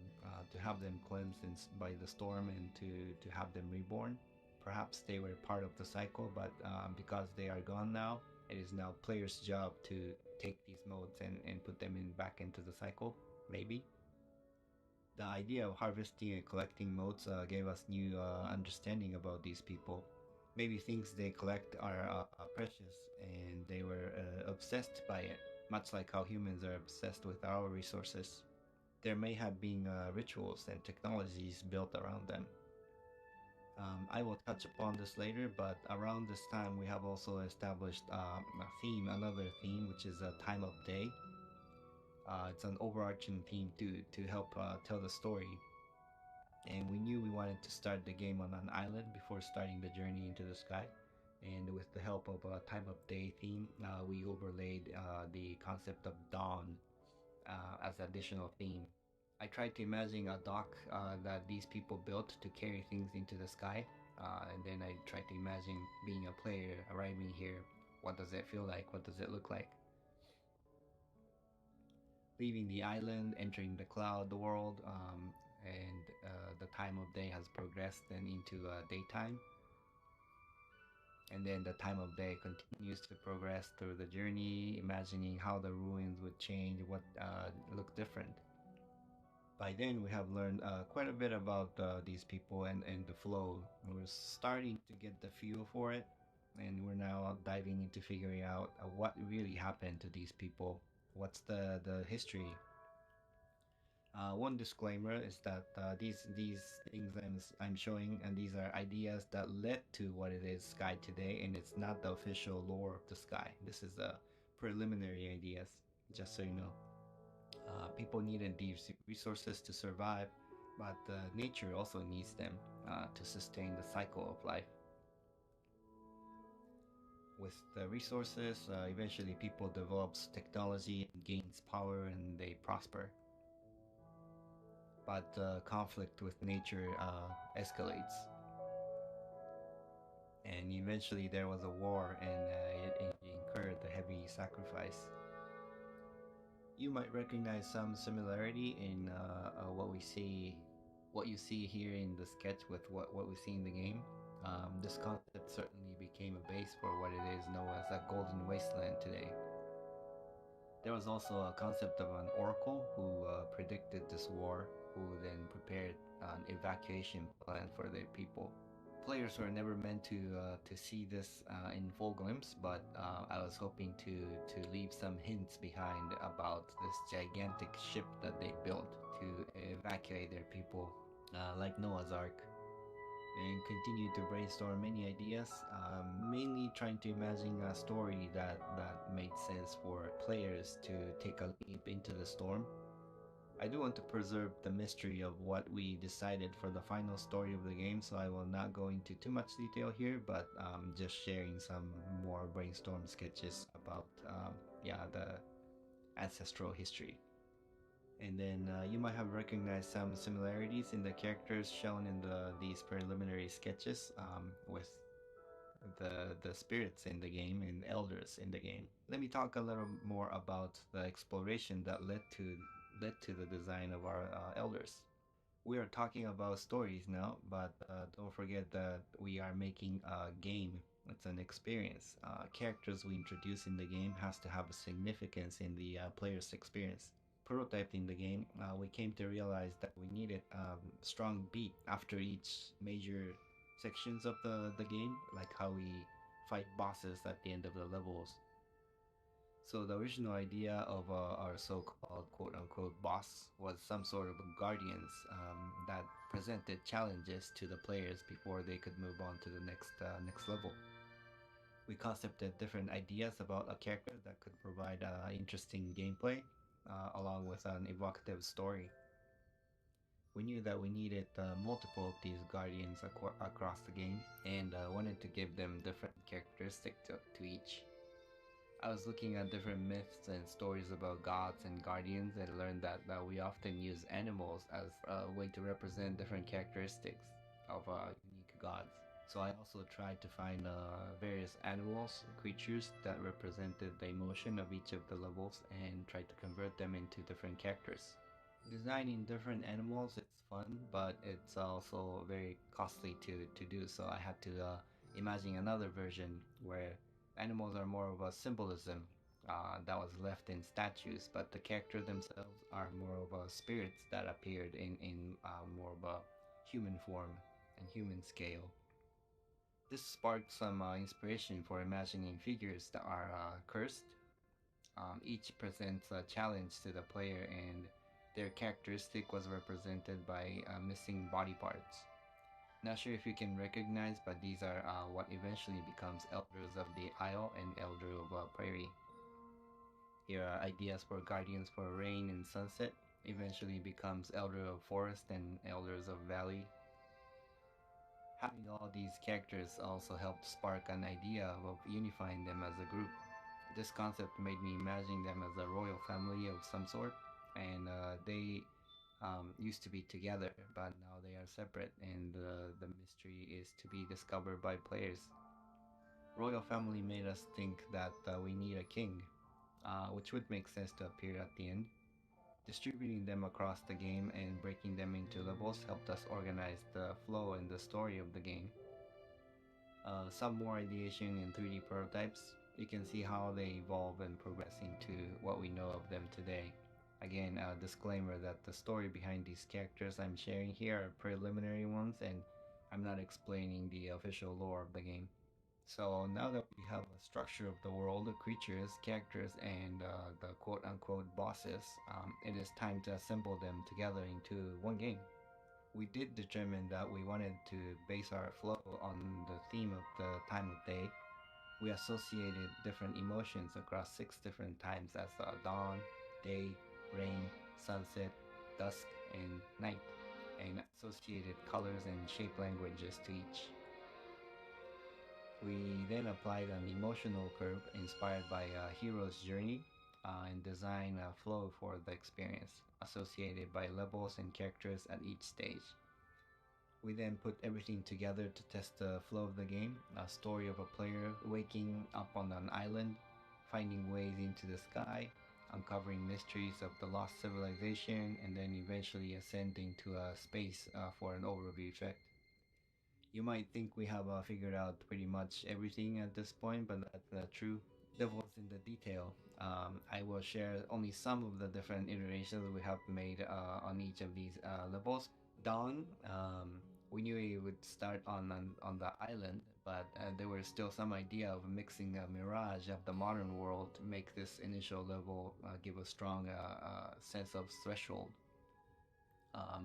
to have them cleansed by the storm and to have them reborn. Perhaps they were part of the cycle, but because they are gone now, it is now players' job to take these motes and put them back into the cycle, maybe. The idea of harvesting and collecting motes gave us new understanding about these people. Maybe things they collect are precious and they were obsessed by it, much like how humans are obsessed with our resources. There may have been rituals and technologies built around them. I will touch upon this later, but around this time we have also established another theme, which is a time of day. It's an overarching theme to help tell the story. And we knew we wanted to start the game on an island before starting the journey into the sky. And with the help of a time of day theme, we overlaid the concept of dawn as additional theme. I tried to imagine a dock that these people built to carry things into the sky, and then I tried to imagine being a player arriving here. What does it feel like? What does it look like? Leaving the island, entering the cloud world, and the time of day has progressed then into daytime. And then the time of day continues to progress through the journey, imagining how the ruins would change, what look different. By then, we have learned quite a bit about these people and the flow. We're starting to get the feel for it, and we're now diving into figuring out what really happened to these people. What's the history? One disclaimer is that these things I'm showing, and these are ideas that led to what it is Sky today, and it's not the official lore of the Sky. This is preliminary ideas, just so you know. People needed these resources to survive, but nature also needs them to sustain the cycle of life. With the resources, eventually people develops technology and gains power, and they prosper. But conflict with nature escalates, and eventually there was a war, and it incurred a heavy sacrifice. You might recognize some similarity in what you see here in the sketch with what we see in the game. This concept certainly became a base for what it is known as a golden wasteland today. There was also a concept of an oracle who predicted this war, who then prepared an evacuation plan for their people. Players were never meant to see this in full glimpse, but I was hoping to leave some hints behind about this gigantic ship that they built to evacuate their people, like Noah's Ark, and continue to brainstorm many ideas, mainly trying to imagine a story that made sense for players to take a leap into the storm. I do want to preserve the mystery of what we decided for the final story of the game, so I will not go into too much detail here, but just sharing some more brainstorm sketches about the ancestral history. And then you might have recognized some similarities in the characters shown in these preliminary sketches with the spirits in the game and elders in the game. Let me talk a little more about the exploration that led to the design of our elders. We are talking about stories now, but don't forget that we are making a game. It's an experience. Characters we introduce in the game has to have a significance in the player's experience. Prototyping the game, we came to realize that we needed a strong beat after each major sections of the game, like how we fight bosses at the end of the levels. So the original idea of our so-called quote-unquote boss was some sort of guardians that presented challenges to the players before they could move on to the next level. We concepted different ideas about a character that could provide interesting gameplay along with an evocative story. We knew that we needed multiple of these guardians across the game, and wanted to give them different characteristics to each. I was looking at different myths and stories about gods and guardians, and learned that we often use animals as a way to represent different characteristics of unique gods. So I also tried to find various animals, creatures that represented the emotion of each of the levels, and tried to convert them into different characters. Designing different animals, it's fun, but it's also very costly to do, so I had to imagine another version where animals are more of a symbolism that was left in statues, but the characters themselves are more of a spirits that appeared in more of a human form and human scale. This sparked some inspiration for imagining figures that are cursed. Each presents a challenge to the player, and their characteristic was represented by missing body parts. Not sure if you can recognize, but these are what eventually becomes Elders of the Isle and Elder of Prairie. Here are ideas for Guardians for Rain and Sunset, eventually becomes Elder of Forest and Elders of Valley. Having all these characters also helped spark an idea of unifying them as a group. This concept made me imagine them as a royal family of some sort, and they used to be together, but now they are separate, and the mystery is to be discovered by players. Royal family made us think that we need a king, which would make sense to appear at the end. Distributing them across the game and breaking them into levels helped us organize the flow and the story of the game. Some more ideation in 3D prototypes. You can see how they evolve and progress into what we know of them today. Again, a disclaimer that the story behind these characters I'm sharing here are preliminary ones, and I'm not explaining the official lore of the game. So now that we have a structure of the world, the creatures, characters, and the quote-unquote bosses, it is time to assemble them together into one game. We did determine that we wanted to base our flow on the theme of the time of day. We associated different emotions across 6 different times as dawn, day, rain, sunset, dusk, and night, and associated colors and shape languages to each. We then applied an emotional curve inspired by a hero's journey and designed a flow for the experience, associated by levels and characters at each stage. We then put everything together to test the flow of the game, a story of a player waking up on an island, finding ways into the sky, uncovering mysteries of the lost civilization, and then eventually ascending to a space for an overview effect. You might think we have figured out pretty much everything at this point, but that's not true. Devil's in the detail. I will share only some of the different iterations we have made on each of these levels. Dawn, we knew it would start on the island, but there was still some idea of mixing a mirage of the modern world to make this initial level give a strong sense of threshold.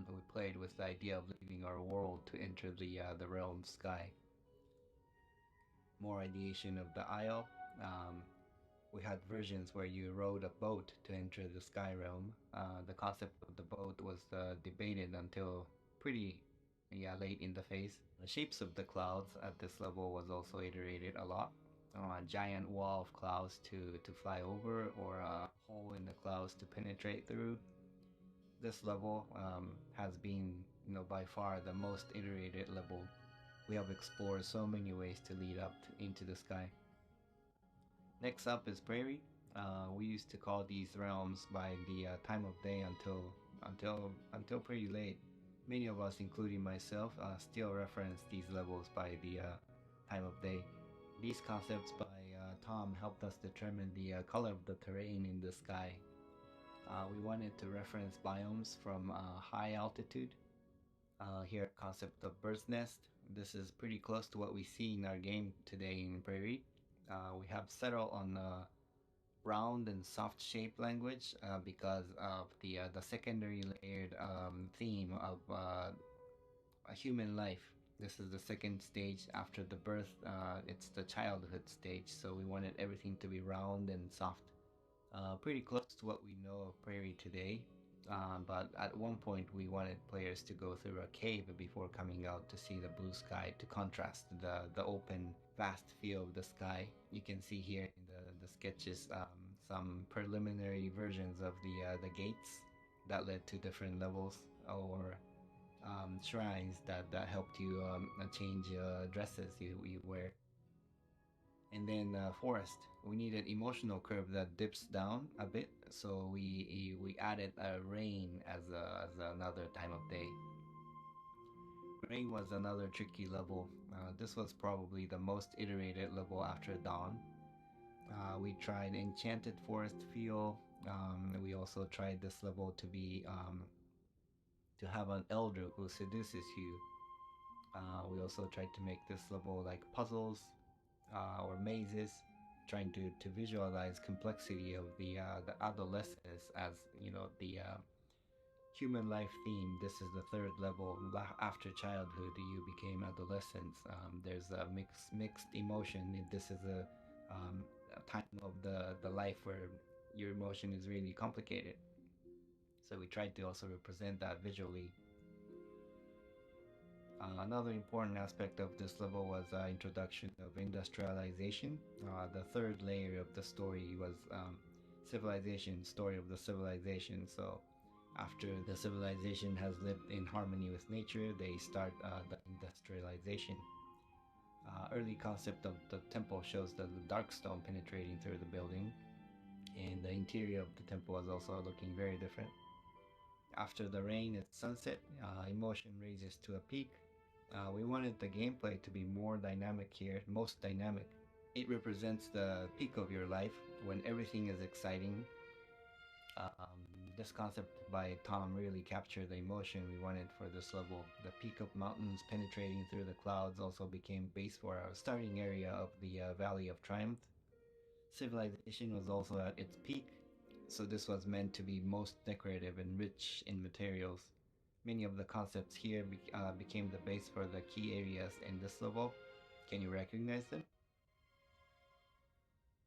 We played with the idea of leaving our world to enter the realm sky. More ideation of the isle. We had versions where you rowed a boat to enter the sky realm. The concept of the boat was debated until pretty late in the phase. The shapes of the clouds at this level was also iterated a lot. A giant wall of clouds to fly over, or a hole in the clouds to penetrate through. This level has been, by far the most iterated level. We have explored so many ways to lead up into the sky. Next up is Prairie. We used to call these realms by the time of day until pretty late. Many of us, including myself, still reference these levels by the time of day. These concepts by Tom helped us determine the color of the terrain in the sky. We wanted to reference biomes from high altitude. Here, concept of bird's nest. This is pretty close to what we see in our game today in Prairie. We have settled on round and soft shape language because of the secondary layered theme of a human life. This is the second stage after the birth. It's the childhood stage, so we wanted everything to be round and soft. Pretty close to what we know of Prairie today, but at one point we wanted players to go through a cave before coming out to see the blue sky to contrast the open, vast feel of the sky. You can see here in the sketches some preliminary versions of the gates that led to different levels, or shrines that helped you change dresses you wear. And then forest, we needed emotional curve that dips down a bit, so we added rain as another time of day. Rain was another tricky level. This was probably the most iterated level after dawn. We tried enchanted forest feel. We also tried this level to be to have an elder who seduces you. We also tried to make this level like puzzles or mazes, trying to visualize complexity of the adolescence as the human life theme. This is the third level. After childhood, you became adolescence. There's a mixed emotion. This is a time of the life where your emotion is really complicated. So we tried to also represent that visually. Another important aspect of this level was introduction of industrialization. The third layer of the story was civilization, story of the civilization. So after the civilization has lived in harmony with nature, they start the industrialization. Early concept of the temple shows the dark stone penetrating through the building, and the interior of the temple is also looking very different. After the rain, it's sunset. Emotion raises to a peak. We wanted the gameplay to be more dynamic here, most dynamic. It represents the peak of your life when everything is exciting. This concept by Tom really captured the emotion we wanted for this level. The peak of mountains penetrating through the clouds also became base for our starting area of the Valley of Triumph. Civilization was also at its peak, so this was meant to be most decorative and rich in materials. Many of the concepts here became the base for the key areas in this level. Can you recognize them?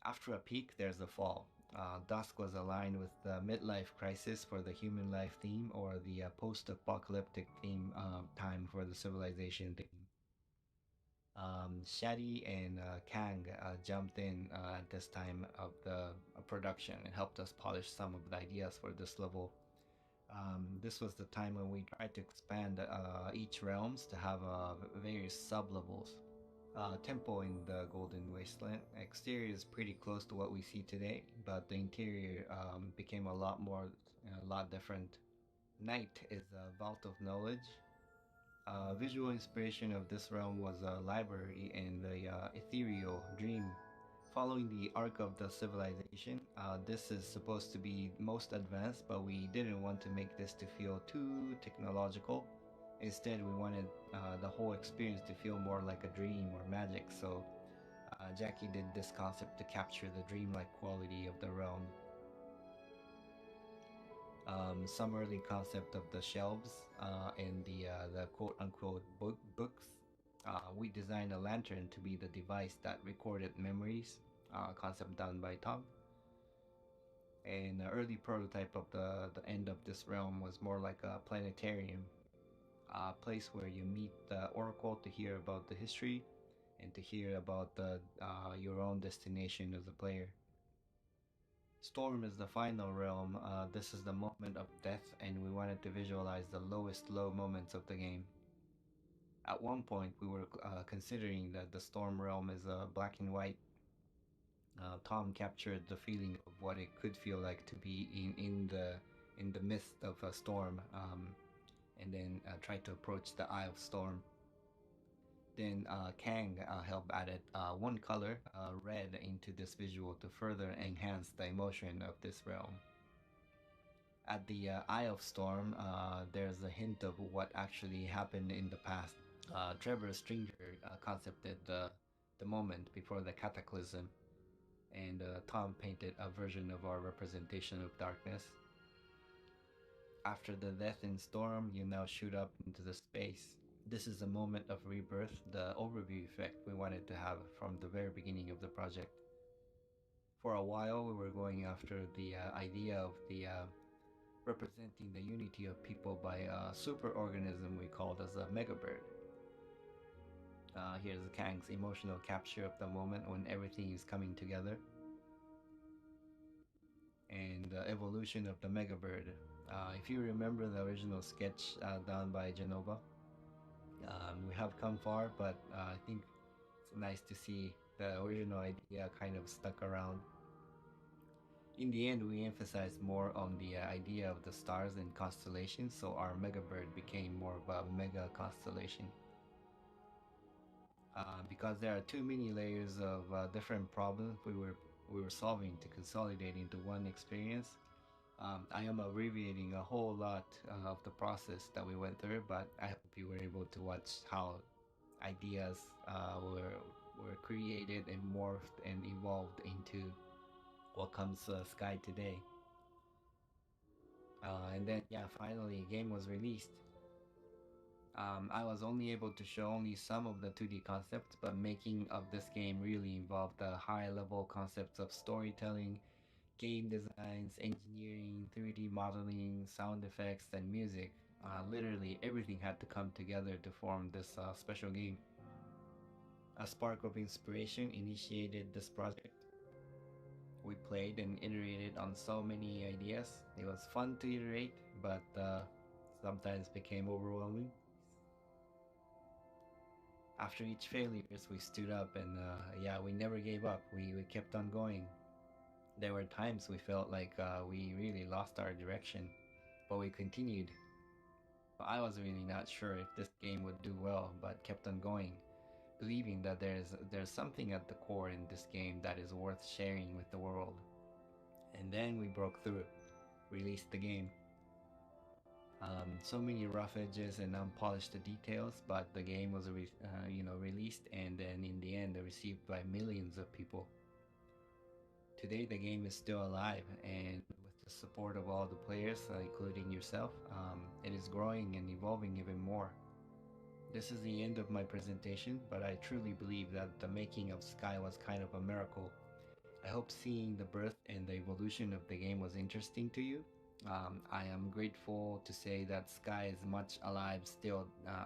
After a peak, there's a fall. Dusk was aligned with the midlife crisis for the human life theme, or the post-apocalyptic theme time for the civilization theme. Shadi and Kang jumped in at this time of the production and helped us polish some of the ideas for this level. This was the time when we tried to expand each realms to have various sub-levels. Temple in the Golden Wasteland. Exterior is pretty close to what we see today, but the interior became a lot different. Night is a vault of knowledge. Visual inspiration of this realm was a library and the ethereal dream. Following the arc of the civilization, this is supposed to be most advanced, but we didn't want to make this to feel too technological. Instead, we wanted the whole experience to feel more like a dream or magic, so Jackie did this concept to capture the dreamlike quality of the realm. Some early concept of the shelves and the quote-unquote books. We designed a lantern to be the device that recorded memories, concept done by Tom. And the early prototype of the end of this realm was more like a planetarium. A place where you meet the Oracle to hear about the history and to hear about your own destination as a player. Storm is the final realm. This is the moment of death, and we wanted to visualize the lowest low moments of the game. At one point, we were considering that the Storm realm is black and white. Tom captured the feeling of what it could feel like to be in the midst of a storm. And then tried to approach the Eye of Storm. Then Kang helped added one color, red, into this visual to further enhance the emotion of this realm. At the Eye of Storm, there's a hint of what actually happened in the past. Trevor Stringer concepted the moment before the cataclysm, and Tom painted a version of our representation of darkness. After the death in Storm, you now shoot up into the space. This is a moment of rebirth, the overview effect we wanted to have from the very beginning of the project. For a while, we were going after the idea of the representing the unity of people by a super organism we called as a megabird. Here's Kang's emotional capture of the moment when everything is coming together. And the evolution of the megabird. If you remember the original sketch done by Jenova, we have come far, but I think it's nice to see the original idea kind of stuck around. In the end, we emphasized more on the idea of the stars and constellations, so our megabird became more of a mega constellation. Because there are too many layers of different problems we were solving to consolidate into one experience. I am abbreviating a whole lot of the process that we went through, but I hope you were able to watch how ideas were created and morphed and evolved into what comes Sky today. And then, finally, game was released. I was only able to show only some of the 2D concepts, but making of this game really involved the high-level concepts of storytelling, game designs, engineering, 3D modeling, sound effects, and music. Literally everything had to come together to form this special game. A spark of inspiration initiated this project. We played and iterated on so many ideas. It was fun to iterate, but sometimes became overwhelming. After each failure, we stood up and we never gave up. We kept on going. There were times we felt like we really lost our direction, but we continued. I was really not sure if this game would do well, but kept on going, believing that there's something at the core in this game that is worth sharing with the world. And then we broke through. released the game. So many rough edges and unpolished details, but the game was released, and then in the end received by millions of people. Today the game is still alive, and with the support of all the players, including yourself, it is growing and evolving even more. This is the end of my presentation, but I truly believe that the making of Sky was kind of a miracle. I hope seeing the birth and the evolution of the game was interesting to you. I am grateful to say that Sky is much alive still,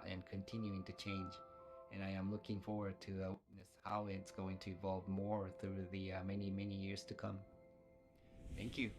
and continuing to change, and I am looking forward to witness how it's going to evolve more through the many years to come. Thank you.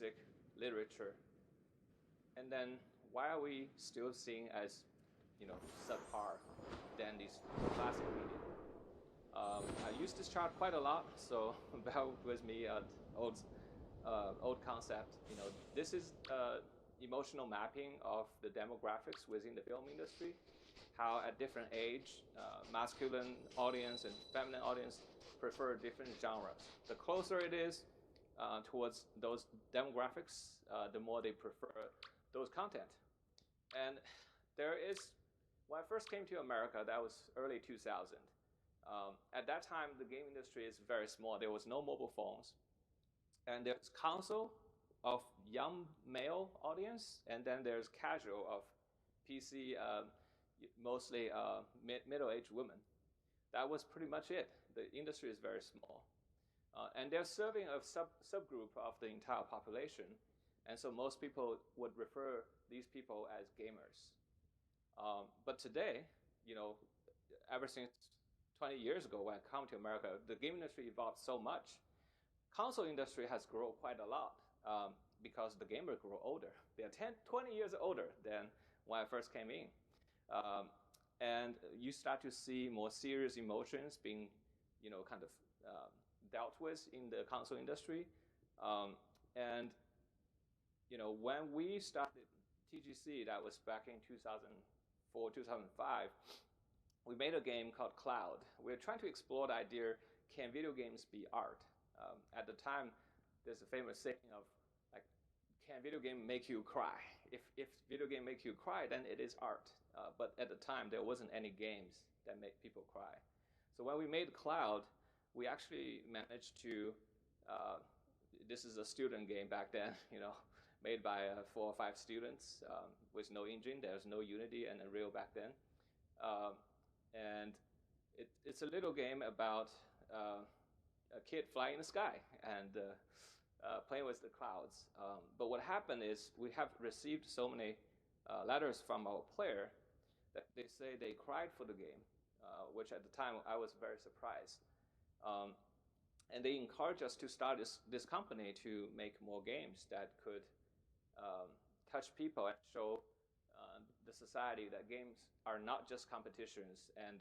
music, literature. And then why are we still seen as, subpar than these classic media? I use this chart quite a lot, so bear with me. Old concept. This is emotional mapping of the demographics within the film industry. How at different age, masculine audience and feminine audience prefer different genres. The closer it is towards those demographics, the more they prefer those content. And there is, when I first came to America, that was early 2000. At that time, the game industry is very small. There was no mobile phones. And there's console of young male audience, and then there's casual of PC, mostly middle-aged women. That was pretty much it. The industry is very small. And they're serving a subgroup of the entire population. And so most people would refer these people as gamers. But today, ever since 20 years ago when I come to America, the game industry evolved so much. Console industry has grown quite a lot because the gamers grow older. They are 20 years older than when I first came in. And you start to see more serious emotions being, kind of dealt with in the console industry. And when we started TGC, that was back in 2004, 2005, we made a game called Cloud. We were trying to explore the idea, can video games be art? At the time, there's a famous saying of, like, can video game make you cry? If video game make you cry, then it is art. But at the time, there wasn't any games that make people cry. So when we made Cloud, we actually managed to, this is a student game back then, made by 4 or 5 students with no engine. There's no Unity and Unreal back then. And it's a little game about a kid flying in the sky and playing with the clouds. But what happened is we have received so many letters from our player that they say they cried for the game, which at the time I was very surprised. And they encouraged us to start this company to make more games that could touch people and show the society that games are not just competitions and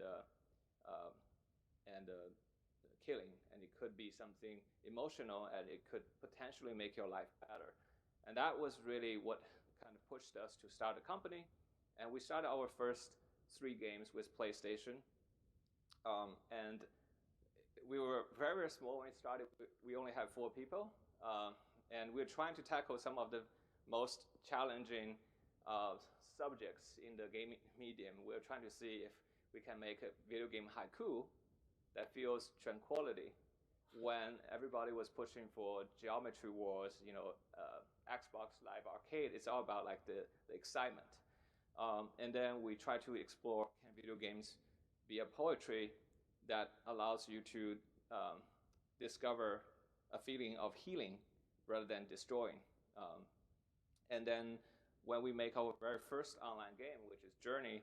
killing, and it could be something emotional, and it could potentially make your life better. And that was really what kind of pushed us to start a company. And we started our first 3 games with PlayStation. And we were very, very small when we started. We only had 4 people. And we were trying to tackle some of the most challenging subjects in the game medium. We were trying to see if we can make a video game haiku that feels tranquility when everybody was pushing for geometry wars, Xbox Live Arcade. It's all about like the excitement. And then we try to explore, can video games be a poetry that allows you to discover a feeling of healing rather than destroying. And then when we make our very first online game, which is Journey,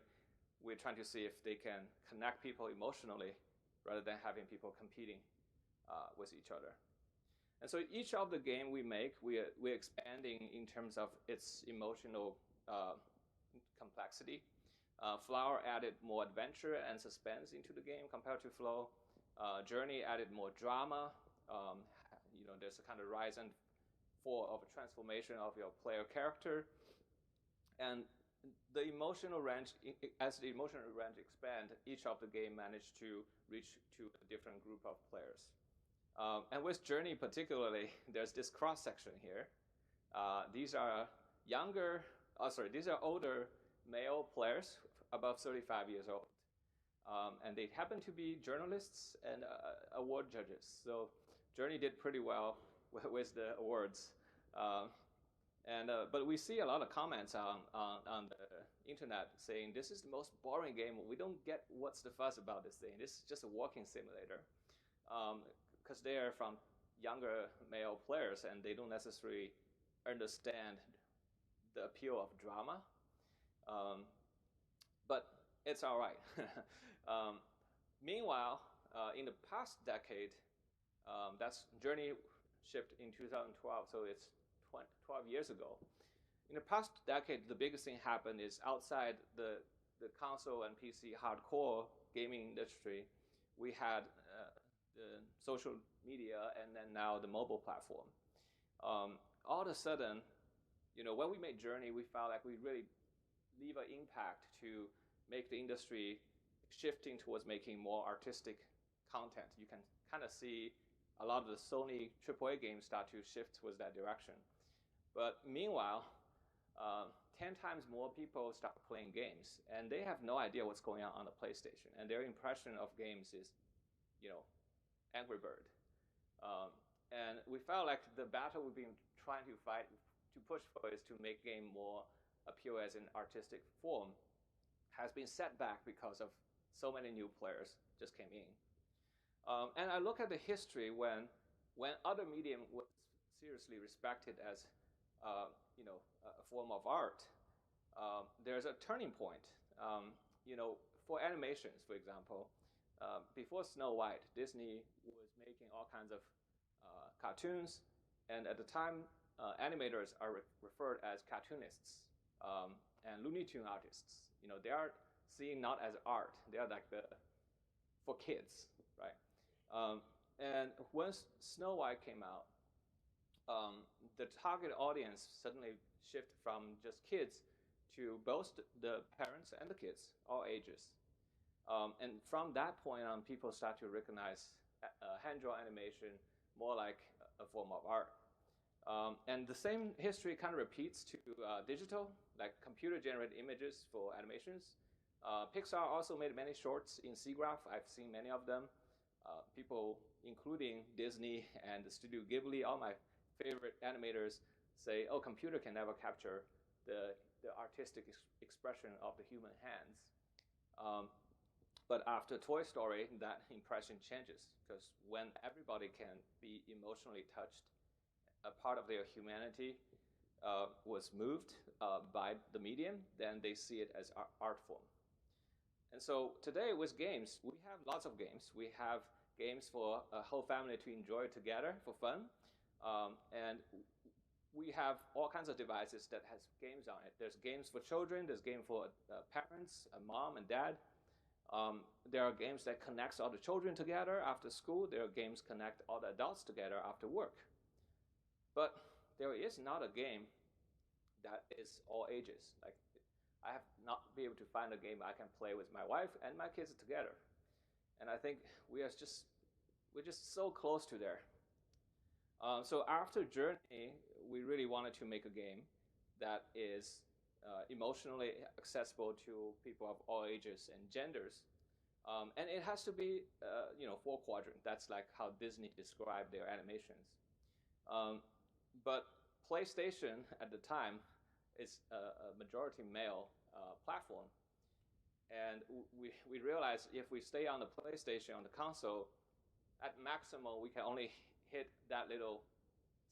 we're trying to see if they can connect people emotionally rather than having people competing with each other. And so each of the game we make, we're expanding in terms of its emotional complexity. Flower added more adventure and suspense into the game compared to Flow. Journey added more drama. There's a kind of rise and fall of a transformation of your player character. And the emotional range, as the emotional range expand, each of the game managed to reach to a different group of players. And with Journey particularly, there's this cross section here. These are older male players, above 35 years old. And they happen to be journalists and award judges. So Journey did pretty well with the awards. But we see a lot of comments on the internet saying, this is the most boring game. We don't get what's the fuss about this thing. This is just a walking simulator. Because they are from younger male players and they don't necessarily understand the appeal of drama. But it's all right. Meanwhile, in the past decade, that's Journey shipped in 2012, so it's 12 years ago. In the past decade, the biggest thing happened is outside the console and PC hardcore gaming industry, we had the social media and then now the mobile platform. All of a sudden, when we made Journey, we felt like we really leave an impact to make the industry shifting towards making more artistic content. You can kind of see a lot of the Sony AAA games start to shift towards that direction. But meanwhile, 10 times more people start playing games, and they have no idea what's going on the PlayStation. And their impression of games is, Angry Bird. And we felt like the battle we've been trying to fight, to push for, is to make game more appeal as an artistic form, has been set back because of so many new players just came in. And I look at the history when other medium was seriously respected as a form of art. There's a turning point. For animations, for example, before Snow White, Disney was making all kinds of cartoons, and at the time, animators are referred as cartoonists and Looney Tune artists. They are seen not as art; they are like for kids, right? And once Snow White came out, the target audience suddenly shifted from just kids to both the parents and the kids, all ages. And from that point on, people start to recognize hand-drawn animation more like a form of art. And the same history kind of repeats to digital, like computer-generated images for animations. Pixar also made many shorts in SIGGRAPH. I've seen many of them. People, including Disney and the Studio Ghibli, all my favorite animators, say, "Oh, computer can never capture the artistic expression of the human hands." But after Toy Story, that impression changes, because when everybody can be emotionally touched, a part of their humanity was moved by the medium, then they see it as art form. And so today with games, we have lots of games. We have games for a whole family to enjoy together for fun. And we have all kinds of devices that has games on it. There's games for children. There's games for parents, mom and dad. There are games that connects all the children together after school. There are games connect all the adults together after work. But there is not a game that is all ages. Like, I have not been able to find a game I can play with my wife and my kids together. And I think we're just so close to there. So after Journey, we really wanted to make a game that is emotionally accessible to people of all ages and genders. And it has to be, 4-quadrant. That's like how Disney described their animations. But PlayStation at the time is a majority male platform. And we realized if we stay on the PlayStation, on the console, at maximum we can only hit that little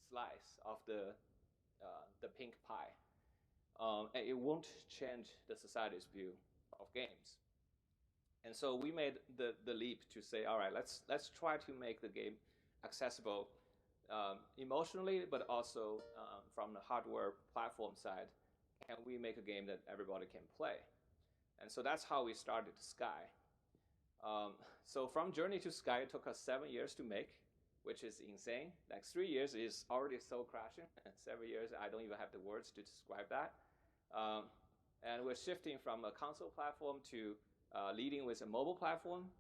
slice of the pink pie. And it won't change the society's view of games. And so we made the leap to say, all right, let's try to make the game accessible emotionally, but also from the hardware platform side. Can we make a game that everybody can play? And so that's how we started Sky. So from Journey to Sky, it took us 7 years to make, which is insane. Like 3 years is already so crashing. 7 years, I don't even have the words to describe that. And we're shifting from a console platform to leading with a mobile platform.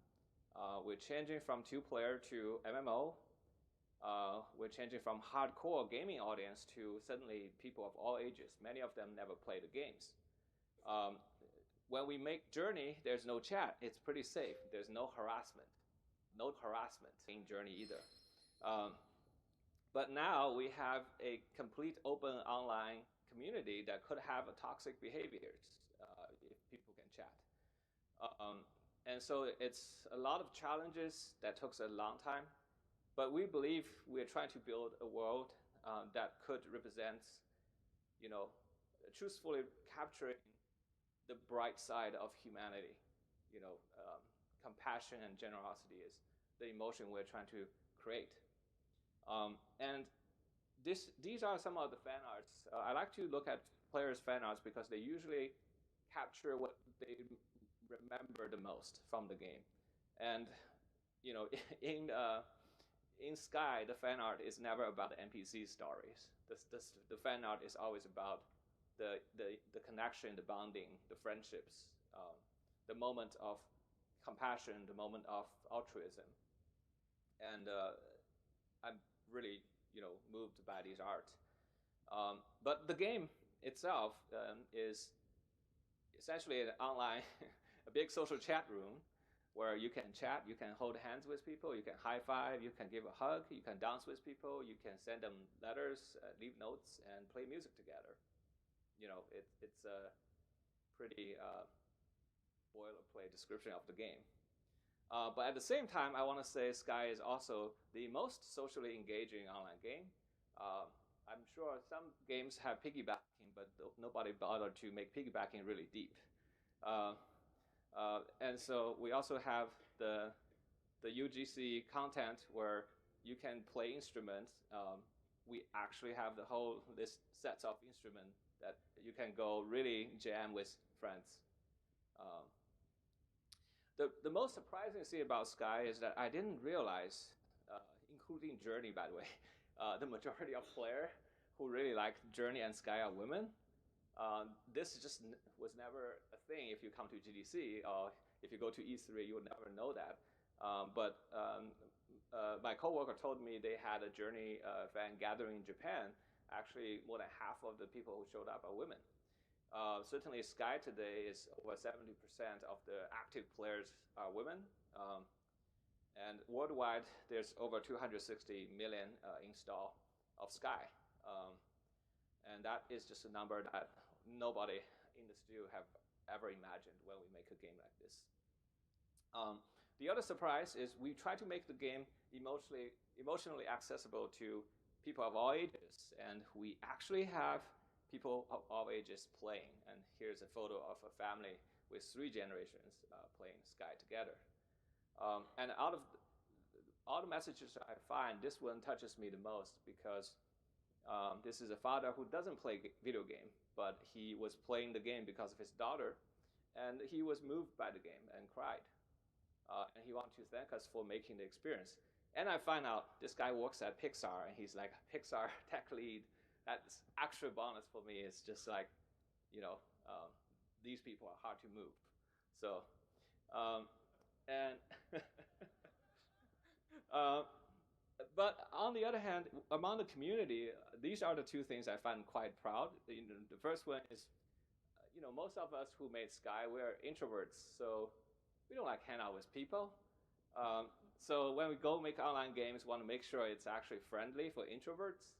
We're changing from 2-player to MMO. We're changing from hardcore gaming audience to suddenly people of all ages. Many of them never played the games. When we make Journey, there's no chat. It's pretty safe. There's no harassment. No harassment in Journey either. But now we have a complete open online community that could have a toxic behaviors if people can chat. And so it's a lot of challenges that took a long time. But we believe we're trying to build a world that could represent, truthfully capturing the bright side of humanity. Compassion and generosity is the emotion we're trying to create. And these are some of the fan arts. I like to look at players' fan arts because they usually capture what they remember the most from the game. And you know, in Sky, the fan art is never about the NPC stories. The fan art is always about the connection, the bonding, the friendships, the moment of compassion, the moment of altruism. And I'm really, moved by these art. But the game itself is essentially an online, a big social chat room where you can chat, you can hold hands with people, you can high five, you can give a hug, you can dance with people, you can send them letters, leave notes, and play music together. It's a pretty boilerplate description of the game. But at the same time, I want to say Sky is also the most socially engaging online game. I'm sure some games have piggybacking, but nobody bothered to make piggybacking really deep. And so we also have the UGC content where you can play instruments. We actually have the whole list sets of instruments that you can go really jam with friends. The most surprising thing about Sky is that I didn't realize, including Journey, by the way, the majority of players who really like Journey and Sky are women. This just was never a thing if you come to GDC or if you go to E3, you would never know that. But my coworker told me they had a Journey fan gathering in Japan. Actually, more than half of the people who showed up are women. Certainly, Sky today is over 70% of the active players are women. And worldwide, there's over 260 million install of Sky. And that is just a number that nobody in the studio have ever imagined when we make a game like this. The other surprise is we try to make the game emotionally accessible to people of all ages, and we actually have people of all ages playing. And here's a photo of a family with 3 generations playing Sky together. And out of all the messages I find, this one touches me the most because this is a father who doesn't play video game, but he was playing the game because of his daughter, and he was moved by the game and cried. And he wanted to thank us for making the experience. And I find out this guy works at Pixar, and he's like a Pixar tech lead. That's extra bonus for me. It's just like, these people are hard to move. So, but on the other hand, among the community, these are the 2 things I find quite proud. The first one is, most of us who made Sky, we're introverts, so we don't like hang out with people. So when we go make online games, we want to make sure it's actually friendly for introverts.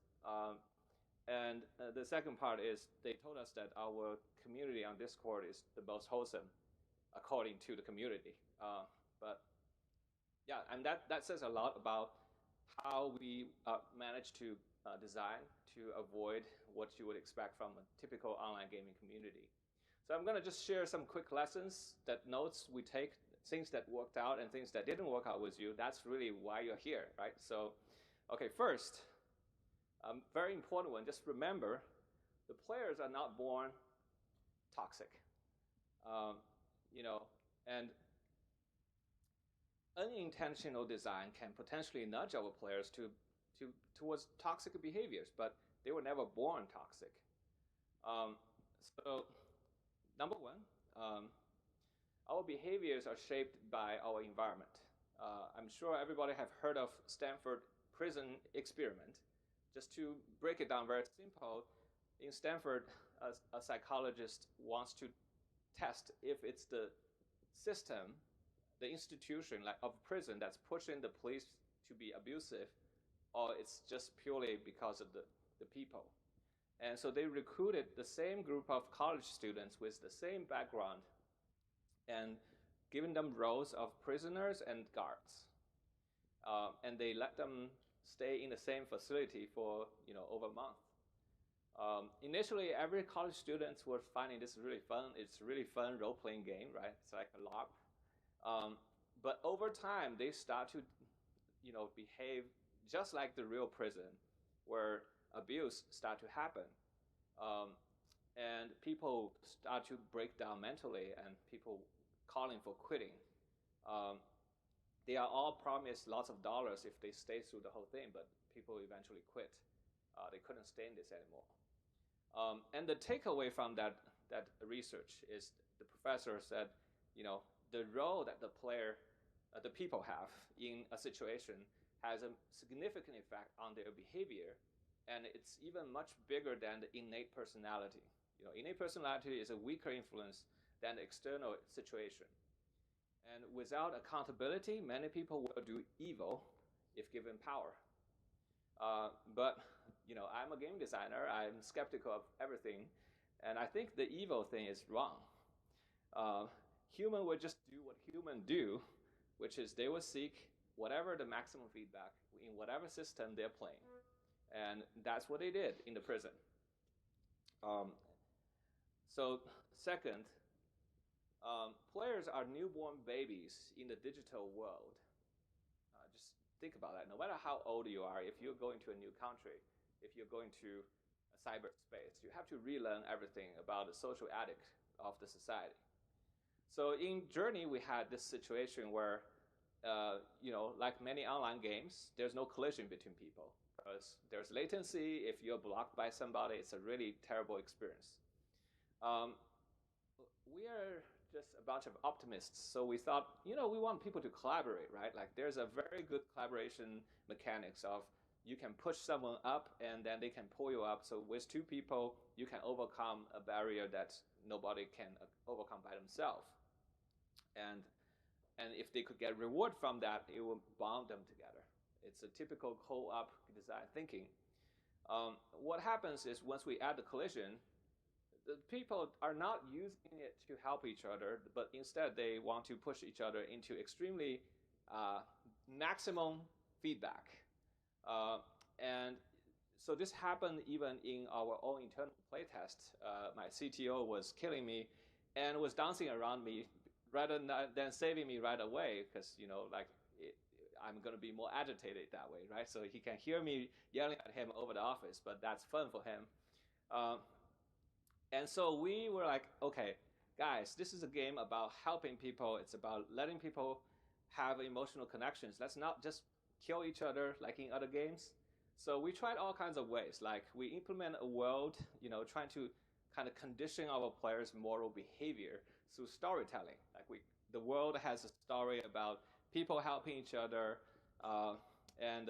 And the second part is they told us that our community on Discord is the most wholesome, according to the community. But yeah, and that says a lot about how we managed to design to avoid what you would expect from a typical online gaming community. So I'm going to just share some quick lessons, notes we take, things that worked out and things that didn't work out with you. That's really why you're here, right? So, okay, first, very important one, just remember, the players are not born toxic. And unintentional design can potentially nudge our players towards toxic behaviors, but they were never born toxic. So, number one, our behaviors are shaped by our environment. I'm sure everybody have heard of Stanford prison experiment. Just to break it down very simple, in Stanford, a psychologist wants to test if it's the system, the institution of prison that's pushing the police to be abusive, or it's just purely because of the people. And so they recruited the same group of college students with the same background and given them roles of prisoners and guards. And they let them stay in the same facility for over a month. Initially, every college students were finding this really fun. It's a really fun role-playing game, right? It's like a LARP. But over time, they start to behave just like the real prison, where abuse start to happen, and people start to break down mentally, and people calling for quitting. Um, they are all promised lots of dollars if they stay through the whole thing, but people eventually quit. They couldn't stay in this anymore. And the takeaway from that research is the professor said, the role that the player, the people have in a situation has a significant effect on their behavior, and it's even much bigger than the innate personality. Innate personality is a weaker influence than the external situation. And without accountability, many people will do evil if given power. But I'm a game designer. I'm skeptical of everything, and I think the evil thing is wrong. Human will just do what humans do, which is they will seek whatever the maximum feedback in whatever system they're playing, and that's what they did in the prison. So second, players are newborn babies in the digital world. Just think about that. No matter how old you are, if you're going to a new country, if you're going to a cyberspace, you have to relearn everything about the social ethics of the society. So in Journey, we had this situation where, like many online games, there's no collision between people because there's latency. If you're blocked by somebody, it's a really terrible experience. We are just a bunch of optimists, so we thought, we want people to collaborate, right? Like there's a very good collaboration mechanics of you can push someone up and then they can pull you up. So with two people, you can overcome a barrier that nobody can overcome by themselves. And if they could get reward from that, it will bond them together. It's a typical co-op design thinking. What happens is once we add the collision, the people are not using it to help each other, but instead they want to push each other into extremely maximum feedback. And so this happened even in our own internal playtest. My CTO was killing me and was dancing around me rather than saving me right away because, I'm going to be more agitated that way, right? So he can hear me yelling at him over the office, but that's fun for him. And so we were like, okay, guys, this is a game about helping people. It's about letting people have emotional connections. Let's not just kill each other like in other games. So we tried all kinds of ways. Like we implement a world, trying to kind of condition our players' moral behavior through storytelling. Like the world has a story about people helping each other, and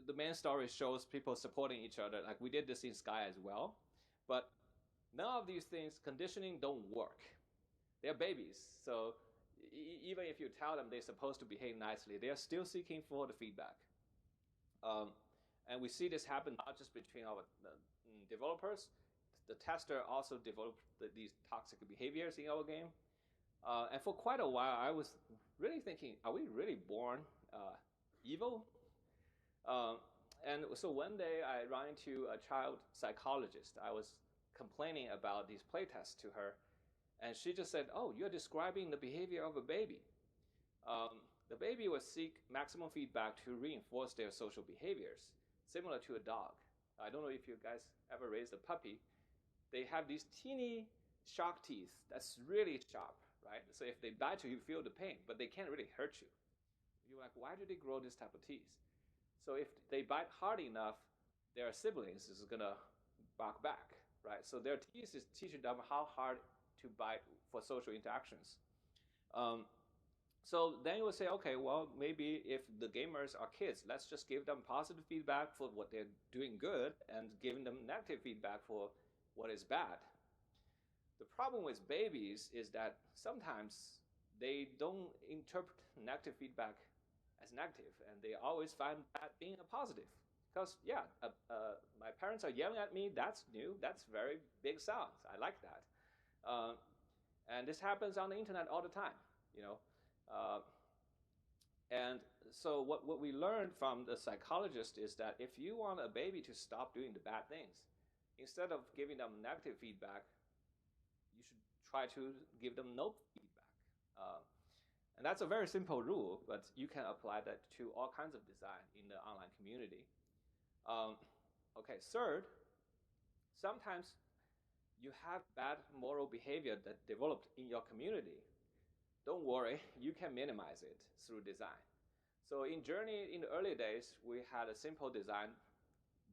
the main story shows people supporting each other. Like we did this in Sky as well, but none of these things, conditioning, don't work. They're babies, so even if you tell them they're supposed to behave nicely, they're still seeking for the feedback. And we see this happen not just between our developers. The tester also developed these toxic behaviors in our game. And for quite a while, I was really thinking, are we really born evil? And so one day I ran into a child psychologist. I was complaining about these playtests to her, and she just said, oh, you're describing the behavior of a baby. The baby will seek maximum feedback to reinforce their social behaviors, similar to a dog. I don't know if you guys ever raised a puppy. They have these teeny shark teeth that's really sharp, right? So if they bite you, you feel the pain, but they can't really hurt you. You're like, why do they grow this type of teeth? So if they bite hard enough, their siblings is going to bark back, right? So their teeth is teaching them how hard to bite for social interactions. So then you will say, okay, well, maybe if the gamers are kids, let's just give them positive feedback for what they're doing good and giving them negative feedback for what is bad. The problem with babies is that sometimes they don't interpret negative feedback as negative, and they always find that being a positive. Because, my parents are yelling at me, that's new, that's very big sounds, I like that. And this happens on the internet all the time, and so what we learned from the psychologist is that if you want a baby to stop doing the bad things, instead of giving them negative feedback, you should try to give them no feedback. And that's a very simple rule, but you can apply that to all kinds of design in the online community. Okay, third, sometimes you have bad moral behavior that developed in your community. Don't worry, you can minimize it through design. So in Journey, in the early days, we had a simple design,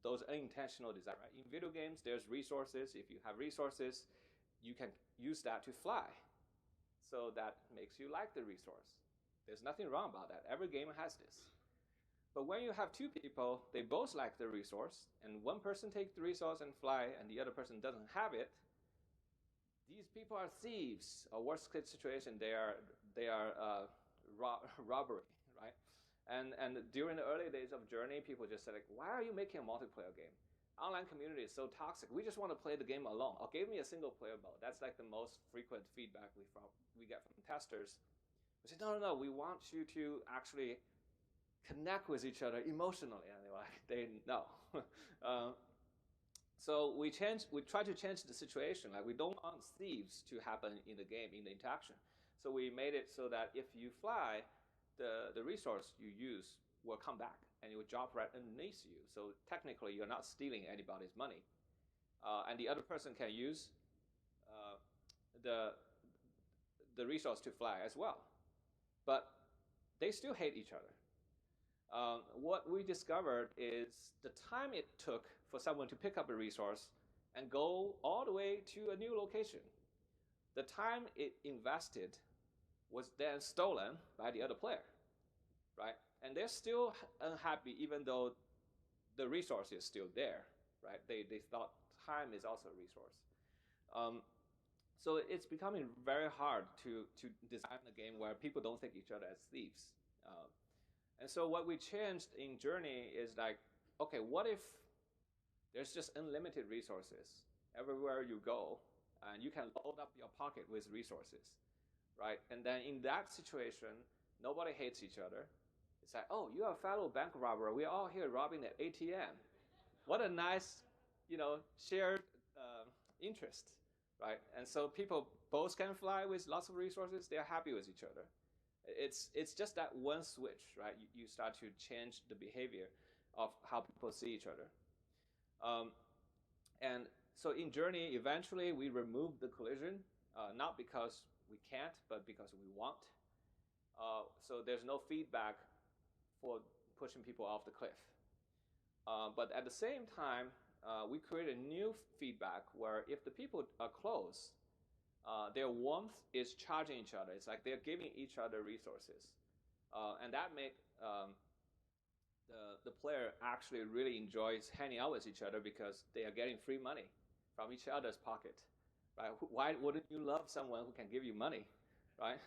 those unintentional design, right? In video games, there's resources. If you have resources, you can use that to fly. So that makes you like the resource. There's nothing wrong about that. Every game has this. But when you have two people, they both like the resource, and one person takes the resource and fly, and the other person doesn't have it, these people are thieves. Or worst case situation, they are robbery, right? And during the early days of Journey, people just said, like, why are you making a multiplayer game? Online community is so toxic. We just want to play the game alone. Or give me a single player mode. That's like the most frequent feedback we get from testers. We say, no, we want you to actually connect with each other emotionally. And they no. So we try to change the situation. Like, we don't want thieves to happen in the game, in the interaction. So we made it so that if you fly, the resource you use will come back and it will drop right underneath you. So technically, you're not stealing anybody's money. And the other person can use the resource to fly as well. But they still hate each other. What we discovered is the time it took for someone to pick up a resource and go all the way to a new location. The time it invested was then stolen by the other player, right? And they're still unhappy even though the resource is still there, right? They thought time is also a resource. So it's becoming very hard to design a game where people don't think each other as thieves. And so what we changed in Journey is like, okay, what if there's just unlimited resources everywhere you go, and you can load up your pocket with resources, right? And then in that situation, nobody hates each other. It's like, oh, you're a fellow bank robber. We're all here robbing the ATM. What a nice, shared interest, right? And so people both can fly with lots of resources. They're happy with each other. It's just that one switch, right? You start to change the behavior of how people see each other. And so in Journey, eventually we removed the collision, not because we can't, but because we want. So there's no feedback for pushing people off the cliff. But at the same time, we created new feedback where if the people are close, their warmth is charging each other. It's like they're giving each other resources. And that makes the player actually really enjoys hanging out with each other because they are getting free money from each other's pocket, right? Why wouldn't you love someone who can give you money, right?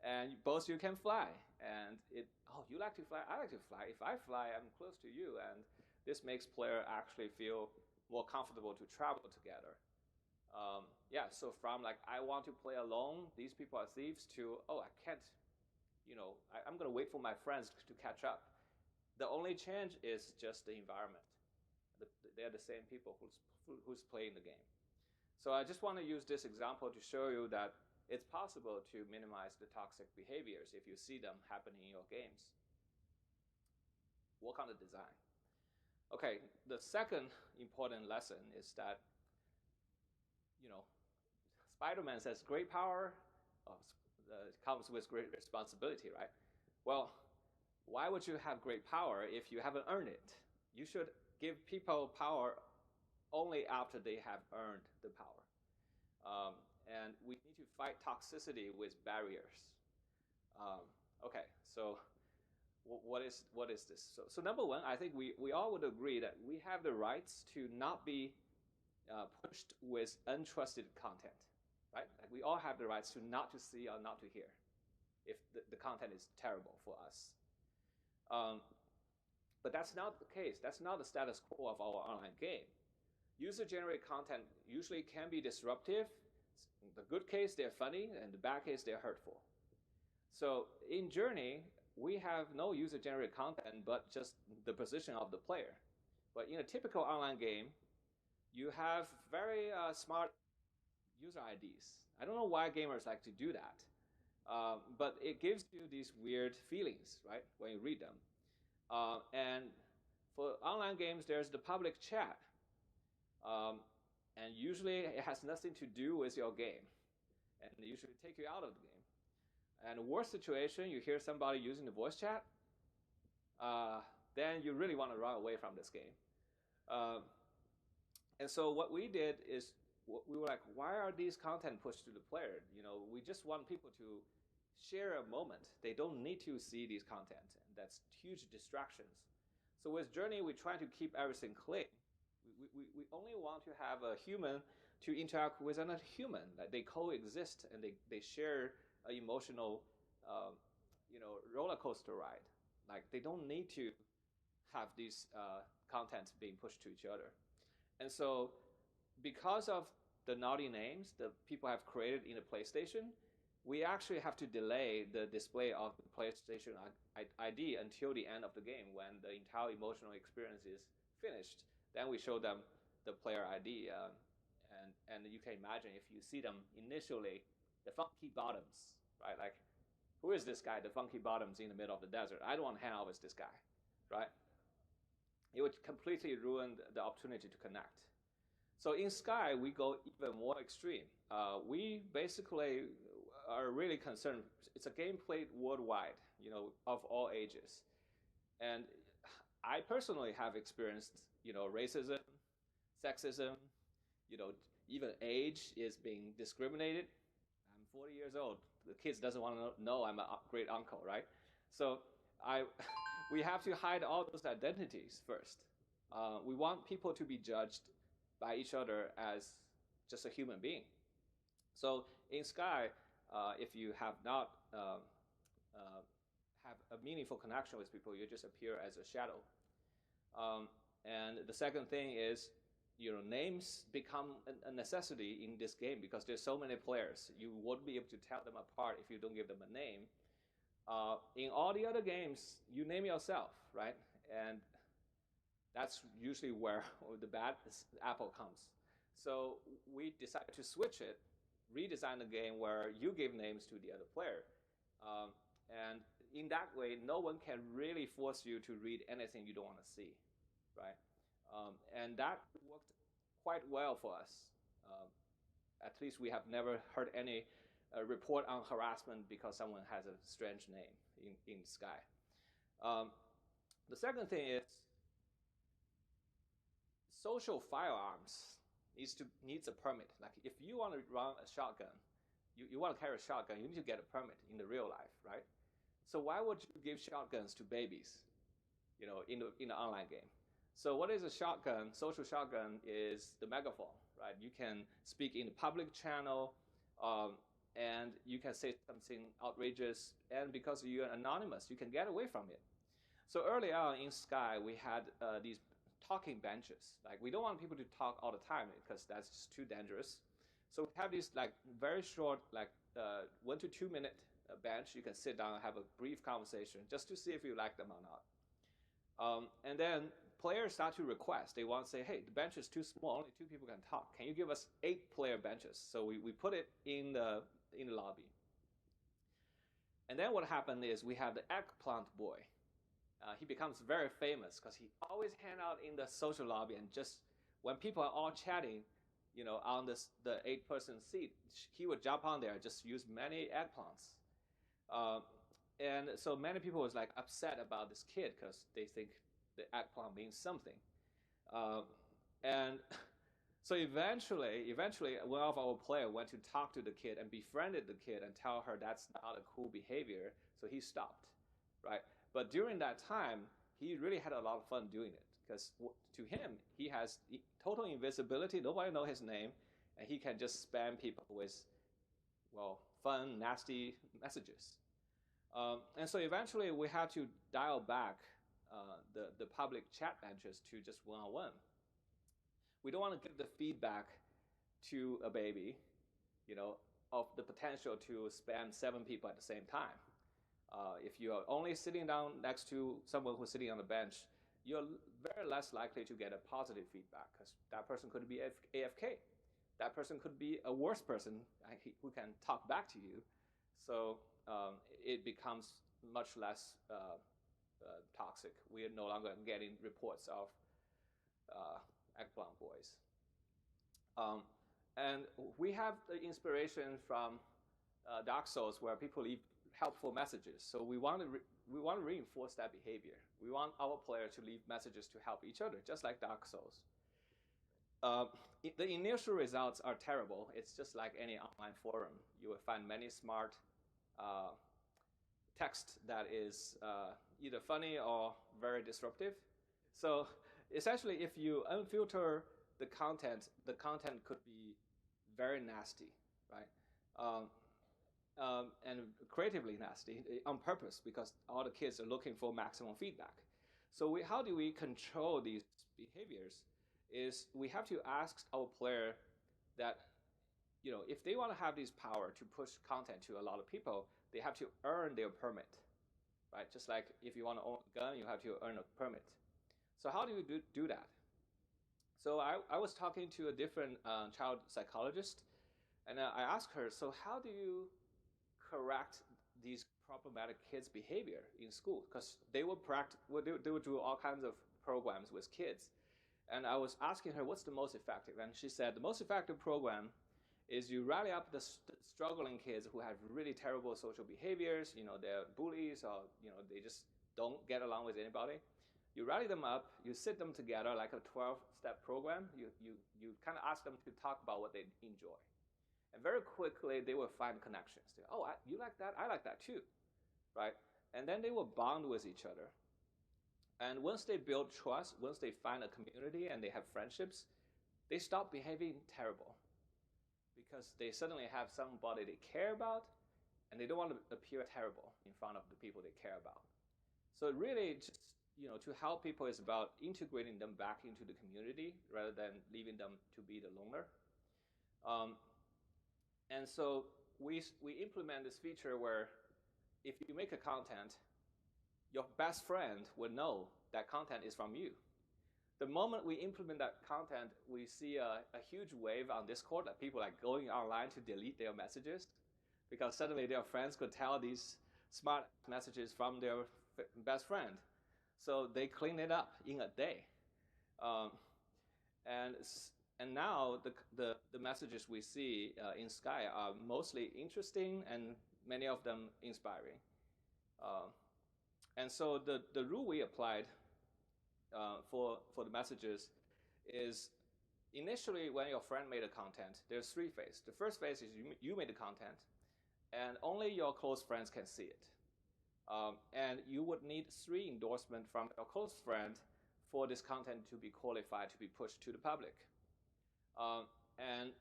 And both you can fly. And you like to fly, I like to fly. If I fly, I'm close to you. And this makes player actually feel more comfortable to travel together. So from like, I want to play alone, these people are thieves, to, I can't, I'm going to wait for my friends to catch up. The only change is just the environment. They're the same people who's playing the game. So I just want to use this example to show you that it's possible to minimize the toxic behaviors if you see them happening in your games. Work on the design. Okay, the second important lesson is that, Spider-Man says great power comes with great responsibility, right? Well, why would you have great power if you haven't earned it? You should give people power only after they have earned the power. And we need to fight toxicity with barriers. Okay, so what is this? So number one, I think we all would agree that we have the rights to not be pushed with untrusted content, right? Like, we all have the rights to not to see or not to hear if the content is terrible for us. But that's not the case. That's not the status quo of our online game. User-generated content usually can be disruptive. In the good case, they're funny, and the bad case, they're hurtful. So in Journey, we have no user-generated content, but just the position of the player. But in a typical online game, you have very smart user IDs. I don't know why gamers like to do that. But it gives you these weird feelings, right, when you read them. And for online games, there's the public chat. And usually it has nothing to do with your game, and usually take you out of the game. And worst situation, you hear somebody using the voice chat, then you really want to run away from this game. And so what we did is we were like, why are these content pushed to the player? We just want people to share a moment. They don't need to see these content. And that's huge distractions. So with Journey, we try to keep everything clean. We only want to have a human to interact with another human. Like they coexist and they share an emotional, roller coaster ride. Like they don't need to have these contents being pushed to each other. And so because of the naughty names that people have created in the PlayStation, we actually have to delay the display of the PlayStation ID until the end of the game when the entire emotional experience is finished. Then we show them the player ID, and you can imagine if you see them initially, the funky bottoms, right? Like, who is this guy, the funky bottoms in the middle of the desert? I don't want to hang out with this guy, right? It would completely ruin the opportunity to connect. So in Sky, we go even more extreme. We basically are really concerned. It's a game played worldwide, of all ages. And I personally have experienced, racism, sexism, even age is being discriminated. I'm 40 years old. The kids doesn't want to know I'm a great uncle, right? So we have to hide all those identities first. We want people to be judged by each other as just a human being. So in Sky, if you have not have a meaningful connection with people, you just appear as a shadow. And the second thing is, names become a necessity in this game because there's so many players. You won't be able to tell them apart if you don't give them a name. In all the other games, you name yourself, right? And that's usually where the bad apple comes. So we decided to switch it, redesign the game where you give names to the other player. And in that way, no one can really force you to read anything you don't want to see, right? And that worked quite well for us. At least we have never heard any report on harassment because someone has a strange name in Sky. The second thing is social firearms needs a permit. Like if you want to run a shotgun, you want to carry a shotgun, you need to get a permit in the real life, right? So why would you give shotguns to babies, in the online game? So what is a shotgun? Social shotgun is the megaphone, right? You can speak in the public channel, and you can say something outrageous, and because you're anonymous, you can get away from it. So early on in Sky, we had these talking benches. Like we don't want people to talk all the time because that's just too dangerous. So we have these like very short, like 1 to 2 minute bench. You can sit down and have a brief conversation just to see if you like them or not. And then players start to request. They want to say, hey, the bench is too small. Only 2 people can talk. Can you give us 8 player benches? So we put it in the lobby. And then what happened is we have the eggplant boy. He becomes very famous because he always hang out in the social lobby and just when people are all chatting, on the 8-person seat, he would jump on there and just use many eggplants. And so many people was like upset about this kid because they think the eggplant means something. And so eventually, one of our players went to talk to the kid and befriended the kid and tell her that's not a cool behavior. So he stopped, right? But during that time, he really had a lot of fun doing it because to him, he has total invisibility. Nobody knows his name, and he can just spam people with, fun, nasty messages. And so eventually, we had to dial back the public chat benches to just one-on-one. We don't want to give the feedback to a baby, of the potential to spam 7 people at the same time. If you are only sitting down next to someone who's sitting on the bench, you're very less likely to get a positive feedback because that person could be AFK. That person could be a worse person who can talk back to you. So it becomes much less toxic. We are no longer getting reports of eggplant boys. And we have the inspiration from Dark Souls, where people leave helpful messages. So we want to reinforce that behavior. We want our player to leave messages to help each other, just like Dark Souls. The initial results are terrible. It's just like any online forum. You will find many smart text that is either funny or very disruptive. So essentially, if you unfilter the content could be very nasty, right? And creatively nasty on purpose, because all the kids are looking for maximum feedback. So how do we control these behaviors? Is we have to ask our player that, if they want to have this power to push content to a lot of people, they have to earn their permit, right? Just like if you want to own a gun, you have to earn a permit. So how do you do that? So I was talking to a different child psychologist, and I asked her, so how do you correct these problematic kids' behavior in school? Because they would do all kinds of programs with kids. And I was asking her, what's the most effective? And she said, the most effective program is you rally up the struggling kids who have really terrible social behaviors. They're bullies, or, they just don't get along with anybody. You rally them up, you sit them together like a 12-step program. You kind of ask them to talk about what they enjoy. And very quickly, they will find connections. You like that? I like that too, right? And then they will bond with each other. And once they build trust, once they find a community and they have friendships, they stop behaving terrible, because they suddenly have somebody they care about, and they don't want to appear terrible in front of the people they care about. So really, just to help people is about integrating them back into the community rather than leaving them to be the loner. And so we implement this feature where if you make a content, your best friend will know that content is from you. The moment we implement that content, we see a huge wave on Discord that people are going online to delete their messages, because suddenly their friends could tell these smart messages from their best friend. So they clean it up in a day. And now the messages we see in Sky are mostly interesting and many of them inspiring. And so the rule we applied for the messages is, initially when your friend made a content, there's 3 phases. The first phase is you made the content, and only your close friends can see it. And you would need 3 endorsements from your close friend for this content to be qualified to be pushed to the public. And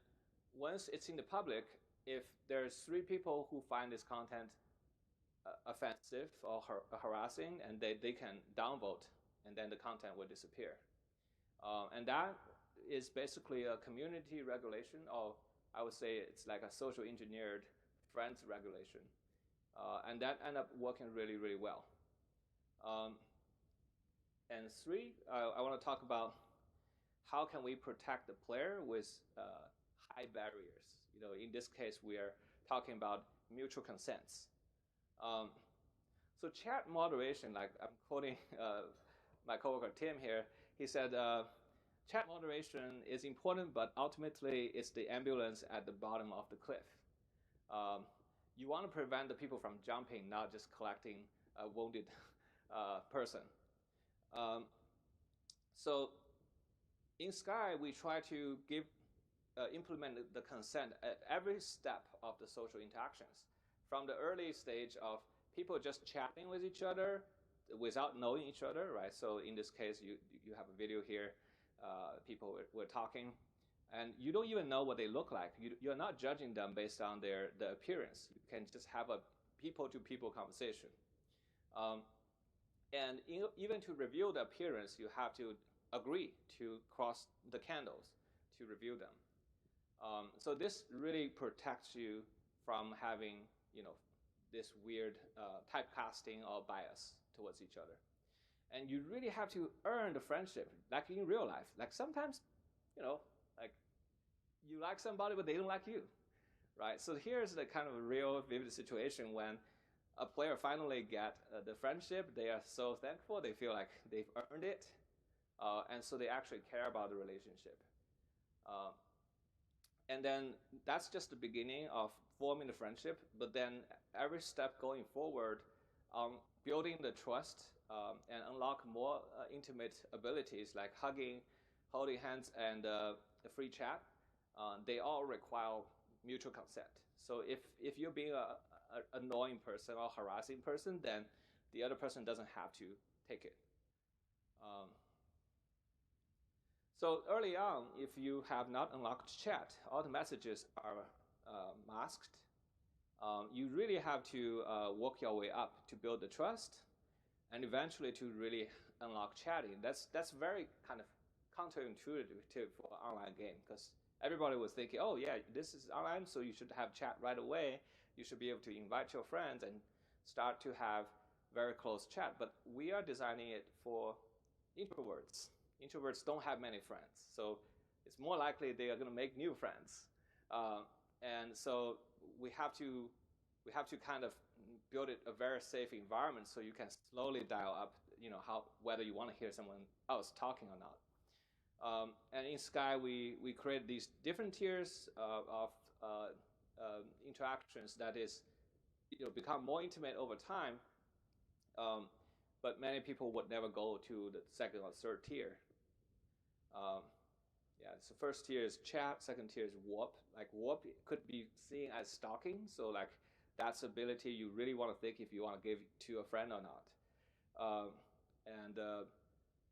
once it's in the public, if there's 3 people who find this content offensive or harassing, and they can downvote, and then the content will disappear. And that is basically a community regulation, or I would say it's like a social engineered friends regulation. And that ended up working really, really well. And 3, I want to talk about how can we protect the player with high barriers. In this case, we are talking about mutual consents. So chat moderation, like I'm quoting my coworker Tim here, he said, chat moderation is important, but ultimately it's the ambulance at the bottom of the cliff. You want to prevent the people from jumping, not just collecting a wounded person. So in Sky, we try to implement the consent at every step of the social interactions, from the early stage of people just chatting with each other without knowing each other, right? So in this case, you have a video here, people were talking, and you don't even know what they look like. You're not judging them based on the appearance. You can just have a people-to-people conversation. And even to reveal the appearance, you have to agree to cross the candles to reveal them. So this really protects you from having, this weird typecasting or bias towards each other. And you really have to earn the friendship, like in real life. Like sometimes, like you like somebody, but they don't like you. right? So here's the kind of real vivid situation when a player finally get the friendship. They are so thankful. They feel like they've earned it, and so they actually care about the relationship. Uh, and then that's just the beginning of forming the friendship. But then every step going forward, building the trust and unlock more intimate abilities like hugging, holding hands, and the free chat, they all require mutual consent. So if you're being a annoying person or harassing person, then the other person doesn't have to take it. Um, so early on, if you have not unlocked chat, all the messages are masked. You really have to work your way up to build the trust, and eventually to really unlock chatting. That's very kind of counterintuitive for an online game, because everybody was thinking, oh yeah, this is online, so you should have chat right away. You should be able to invite your friends and start to have very close chat. But we are designing it for introverts. Introverts don't have many friends, so it's more likely they are going to make new friends. And so we have to kind of build it a very safe environment so you can slowly dial up, how whether you want to hear someone else talking or not. And in Sky, we create these different tiers of interactions that is, become more intimate over time. But many people would never go to the second or third tier. Yeah, so first tier is chat, second tier is warp. Like warp could be seen as stalking, so like that's ability you really want to think if you want to give to a friend or not.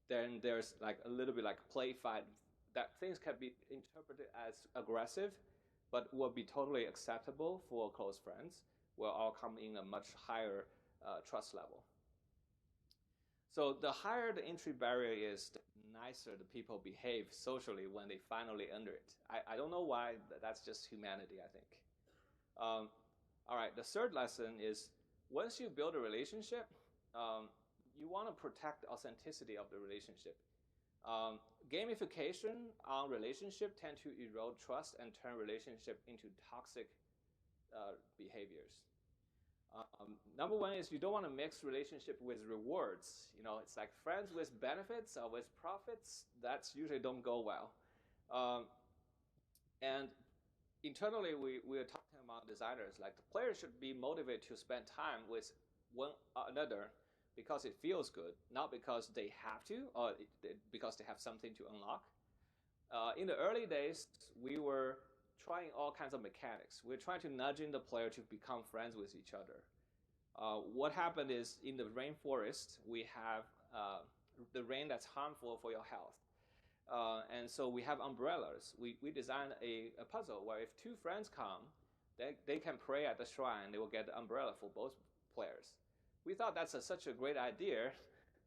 Then there's like a little bit like play fight, that things can be interpreted as aggressive, but will be totally acceptable for close friends. Will all come in a much higher trust level. So the higher the entry barrier is, the nicer the people behave socially when they finally enter it. I don't know why, that's just humanity, I think. All right, the third lesson is, once you build a relationship, you want to protect the authenticity of the relationship. Gamification on relationship tend to erode trust and turn relationship into toxic behaviors. Number one is you don't want to mix relationship with rewards. It's like friends with benefits or with profits. That's usually don't go well. And internally, we are talking about designers. Like the players should be motivated to spend time with one another because it feels good, not because they have to or because they have something to unlock. In the early days, we were trying all kinds of mechanics. We're trying to nudging the player to become friends with each other. What happened is, in the rainforest, we have the rain that's harmful for your health. And so we have umbrellas. We designed a puzzle where if two friends come, they can pray at the shrine. They will get the umbrella for both players. We thought that's such a great idea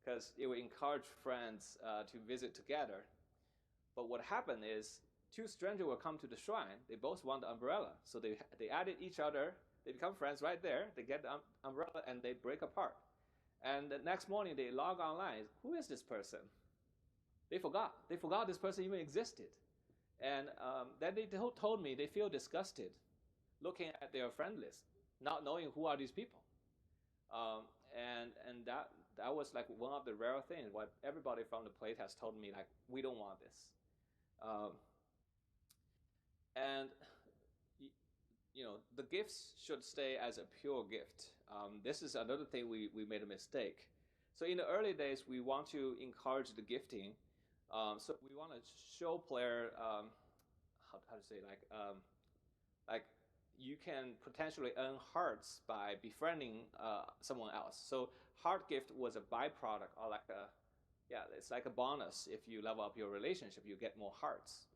because it would encourage friends to visit together. But what happened is, two strangers will come to the shrine. They both want the umbrella. So they added each other. They become friends right there. They get the umbrella and they break apart. And the next morning they log online. Who is this person? They forgot. They forgot this person even existed. And then they told me they feel disgusted looking at their friend list, not knowing who are these people. And that was like one of the rare things. What everybody from the plate has told me, like, we don't want this. And the gifts should stay as a pure gift. This is another thing we made a mistake. So in the early days, we want to encourage the gifting. So we want to show player how to say, like you can potentially earn hearts by befriending someone else. So heart gift was a byproduct, or it's like a bonus. If you level up your relationship, you get more hearts.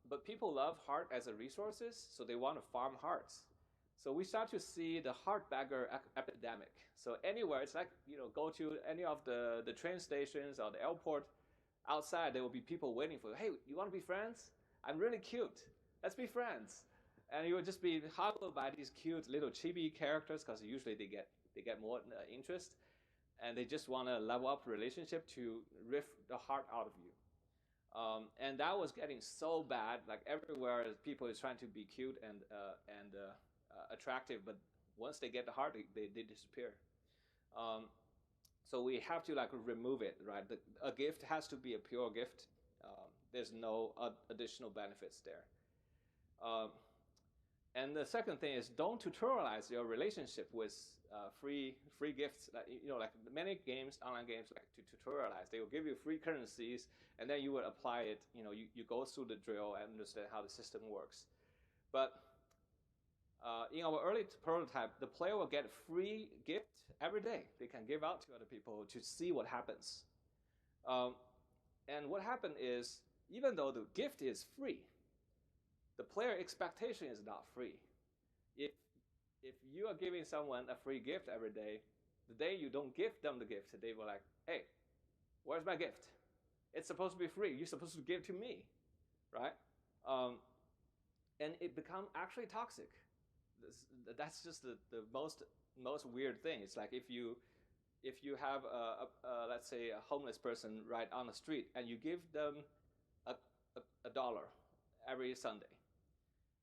But people love heart as a resources, so they want to farm hearts. So we start to see the heart bagger epidemic. So anywhere, it's like, go to any of the train stations or the airport, outside there will be people waiting for you. Hey, you want to be friends? I'm really cute. Let's be friends. And you will just be hoggled by these cute little chibi characters, because usually they get more interest, and they just want to level up relationship to riff the heart out of you. And that was getting so bad. Like everywhere, people is trying to be cute and attractive, but once they get the heart, they disappear. Um, so we have to like remove it, right? A gift has to be a pure gift. There's no additional benefits there. Um, and the second thing is don't tutorialize your relationship with free gifts. Like, like many games, online games, like to tutorialize. They will give you free currencies, and then you will apply it. You go through the drill and understand how the system works. But in our early prototype, the player will get free gift every day. They can give out to other people to see what happens. And what happened is, even though the gift is free, the player expectation is not free. If you are giving someone a free gift every day, the day you don't give them the gift, they will like, hey, where's my gift? It's supposed to be free. You're supposed to give to me, right? And it becomes actually toxic. That's just the most weird thing. It's like if you have let's say a homeless person right on the street and you give them a dollar every Sunday,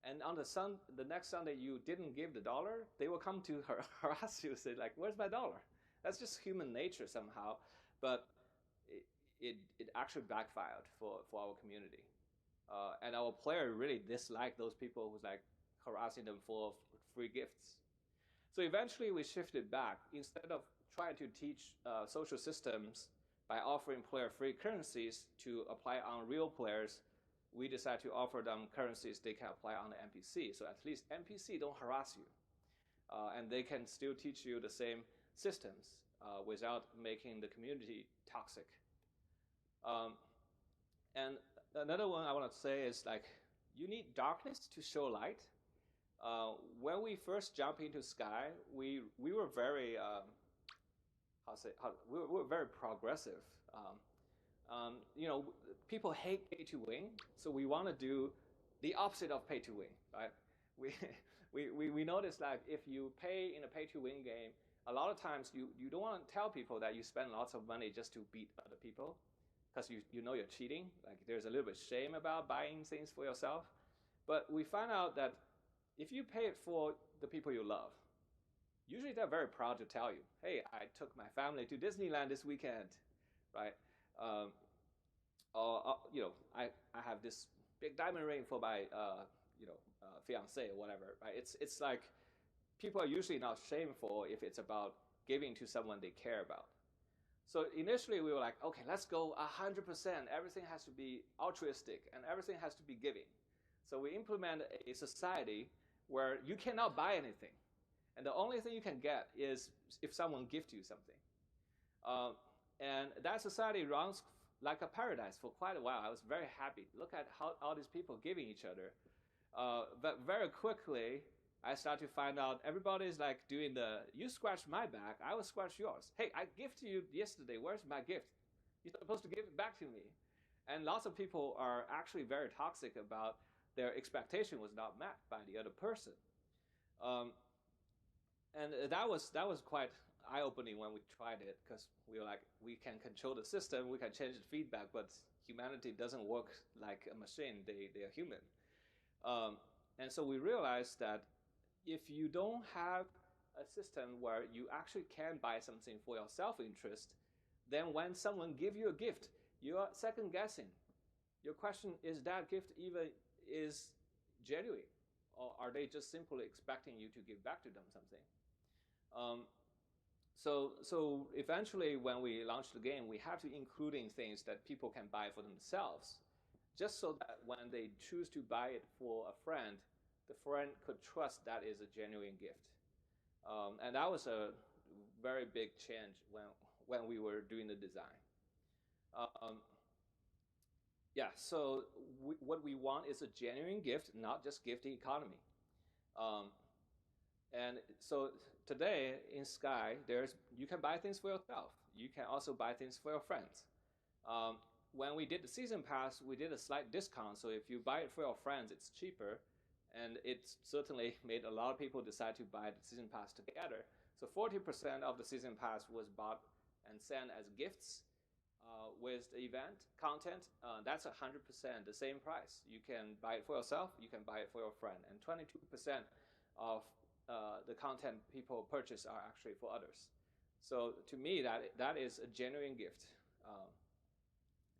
and on the next Sunday you didn't give the dollar, they will come to harass you, say like, "Where's my dollar?" That's just human nature somehow, but it actually backfired for our community, and our player really disliked those people who's like harassing them for free gifts. So eventually we shifted back. Instead of trying to teach social systems by offering player free currencies to apply on real players, we decided to offer them currencies they can apply on the NPC. So at least NPC don't harass you. And they can still teach you the same systems without making the community toxic. And another one I want to say is like, you need darkness to show light. When we first jumped into Sky, we were very we were very progressive. People hate pay to win, so we want to do the opposite of pay to win, right? We noticed like if you pay in a pay to win game, a lot of times you don't want to tell people that you spend lots of money just to beat other people, because you know you're cheating. Like there's a little bit of shame about buying things for yourself. But we find out that if you pay it for the people you love, usually they're very proud to tell you, hey, I took my family to Disneyland this weekend, right? I have this big diamond ring for my, fiance or whatever, right? It's like people are usually not shameful if it's about giving to someone they care about. So initially we were like, okay, let's go 100%. Everything has to be altruistic and everything has to be giving. So we implement a society where you cannot buy anything. And the only thing you can get is if someone gives you something. And that society runs like a paradise for quite a while. I was very happy. Look at how all these people giving each other. But very quickly, I started to find out everybody's like doing you scratch my back, I will scratch yours. Hey, I gifted you yesterday. Where's my gift? You're supposed to give it back to me. And lots of people are actually very toxic about their expectation was not met by the other person. And that was quite eye-opening when we tried it, because we were like, we can control the system, we can change the feedback, but humanity doesn't work like a machine. They are human. And so we realized that if you don't have a system where you actually can buy something for your self-interest, then when someone gives you a gift, you are second-guessing. Your question is that gift even is genuine, or are they just simply expecting you to give back to them something? So eventually, when we launched the game, we have to including things that people can buy for themselves, just so that when they choose to buy it for a friend, the friend could trust that is a genuine gift. And that was a very big change when we were doing the design. So what we want is a genuine gift, not just gift economy. And so today in Sky, you can buy things for yourself. You can also buy things for your friends. When we did the season pass, we did a slight discount. So if you buy it for your friends, it's cheaper. And it certainly made a lot of people decide to buy the season pass together. So 40% of the season pass was bought and sent as gifts. with the event content, that's 100% the same price. You can buy it for yourself, you can buy it for your friend, and 22% of the content people purchase are actually for others. So to me, that is a genuine gift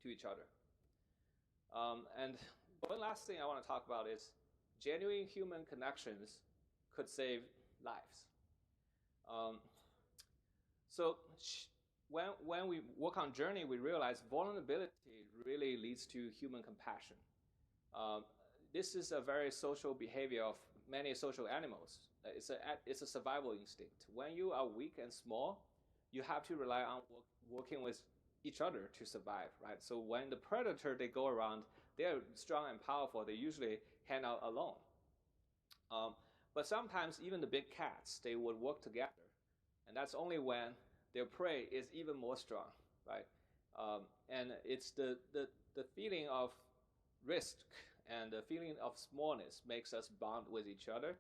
to each other. And one last thing I want to talk about is genuine human connections could save lives. So when we work on Journey, we realize vulnerability really leads to human compassion. This is a very social behavior of many social animals. It's a survival instinct. When you are weak and small, you have to rely on working with each other to survive, right? So when the predator, they go around, they're strong and powerful. They usually hang out alone. But sometimes even the big cats, they would work together. And that's only when their prey is even more strong, right? And it's the feeling of risk and the feeling of smallness makes us bond with each other.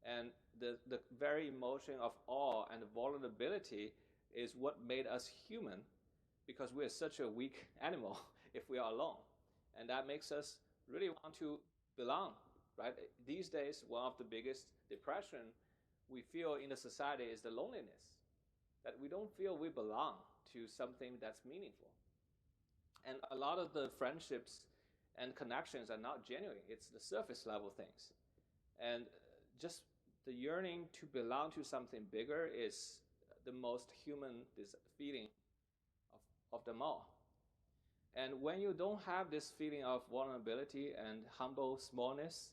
And the very emotion of awe and vulnerability is what made us human, because we're such a weak animal if we are alone. And that makes us really want to belong, right? These days, one of the biggest depression we feel in the society is the loneliness, that we don't feel we belong to something that's meaningful. And a lot of the friendships and connections are not genuine. It's the surface level things. And just the yearning to belong to something bigger is the most human feeling of them all. And when you don't have this feeling of vulnerability and humble smallness,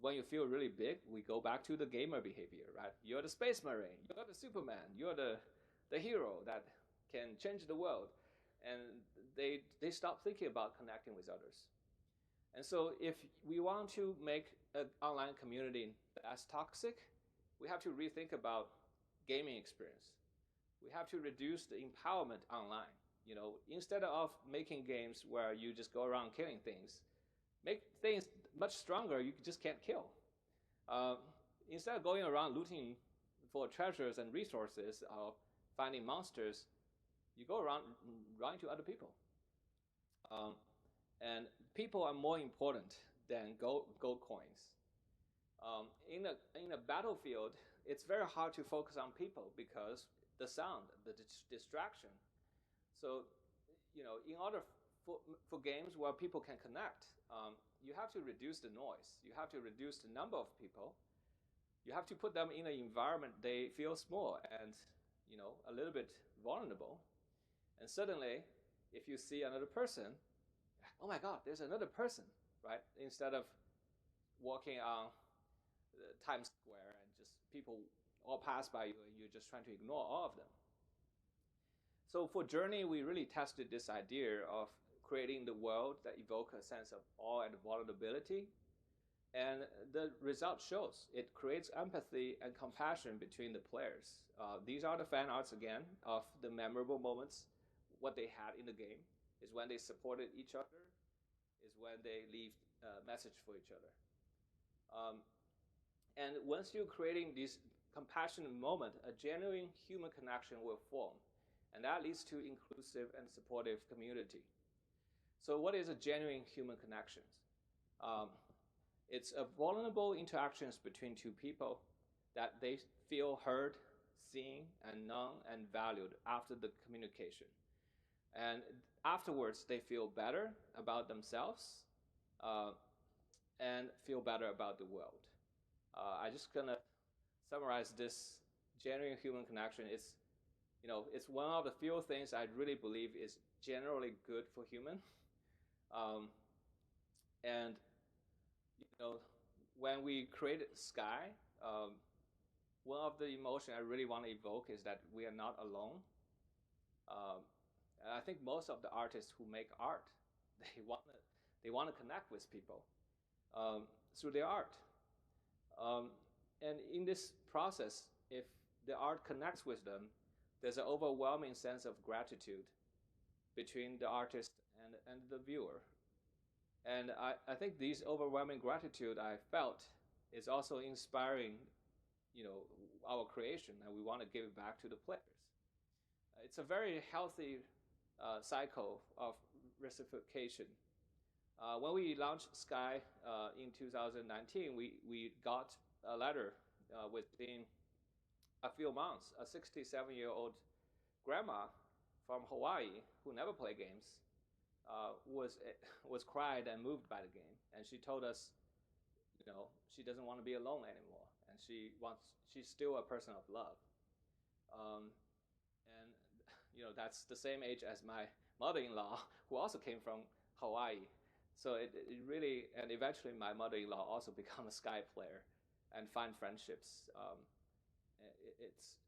when you feel really big, we go back to the gamer behavior, right? You're the space marine, you're the Superman, you're the hero that can change the world. And they stop thinking about connecting with others. And so if we want to make an online community less toxic, we have to rethink about gaming experience. We have to reduce the empowerment online. You know, instead of making games where you just go around killing things, make things much stronger you just can't kill. Instead of going around looting for treasures and resources or finding monsters, you go around running to other people. And people are more important than gold coins. In a battlefield, it's very hard to focus on people because the sound, the distraction. So, you know, in order for games where people can connect, you have to reduce the noise. You have to reduce the number of people. You have to put them in an environment they feel small and, you know, a little bit vulnerable. And suddenly, if you see another person, oh my God, there's another person, right? Instead of walking on Times Square and just people all pass by you and you're just trying to ignore all of them. So for Journey, we really tested this idea of creating the world that evoke a sense of awe and vulnerability. And the result shows. It creates empathy and compassion between the players. These are the fan arts, again, of the memorable moments. What they had in the game is when they supported each other, is when they leave a message for each other. And once you're creating this compassionate moment, a genuine human connection will form. And that leads to inclusive and supportive community. So what is a genuine human connection? It's a vulnerable interactions between two people that they feel heard, seen, and known, and valued after the communication. And afterwards, they feel better about themselves and feel better about the world. I'm just gonna summarize this genuine human connection. It's, you know, it's one of the few things I really believe is generally good for human. And you know, when we created Sky, one of the emotions I really want to evoke is that we are not alone. And I think most of the artists who make art, they want to connect with people through their art. And in this process, if the art connects with them, there's an overwhelming sense of gratitude between the artist and the viewer. And I think this overwhelming gratitude I felt is also inspiring, you know, our creation, and we want to give it back to the players. It's a very healthy cycle of reciprocation. When we launched Sky in 2019, we got a letter within a few months. A 67-year-old grandma from Hawaii who never played games was cried and moved by the game, and she told us, she doesn't want to be alone anymore, and she's still a person of love. And that's the same age as my mother-in-law, who also came from Hawaii. So it really, and eventually my mother-in-law also became a Sky player and find friendships.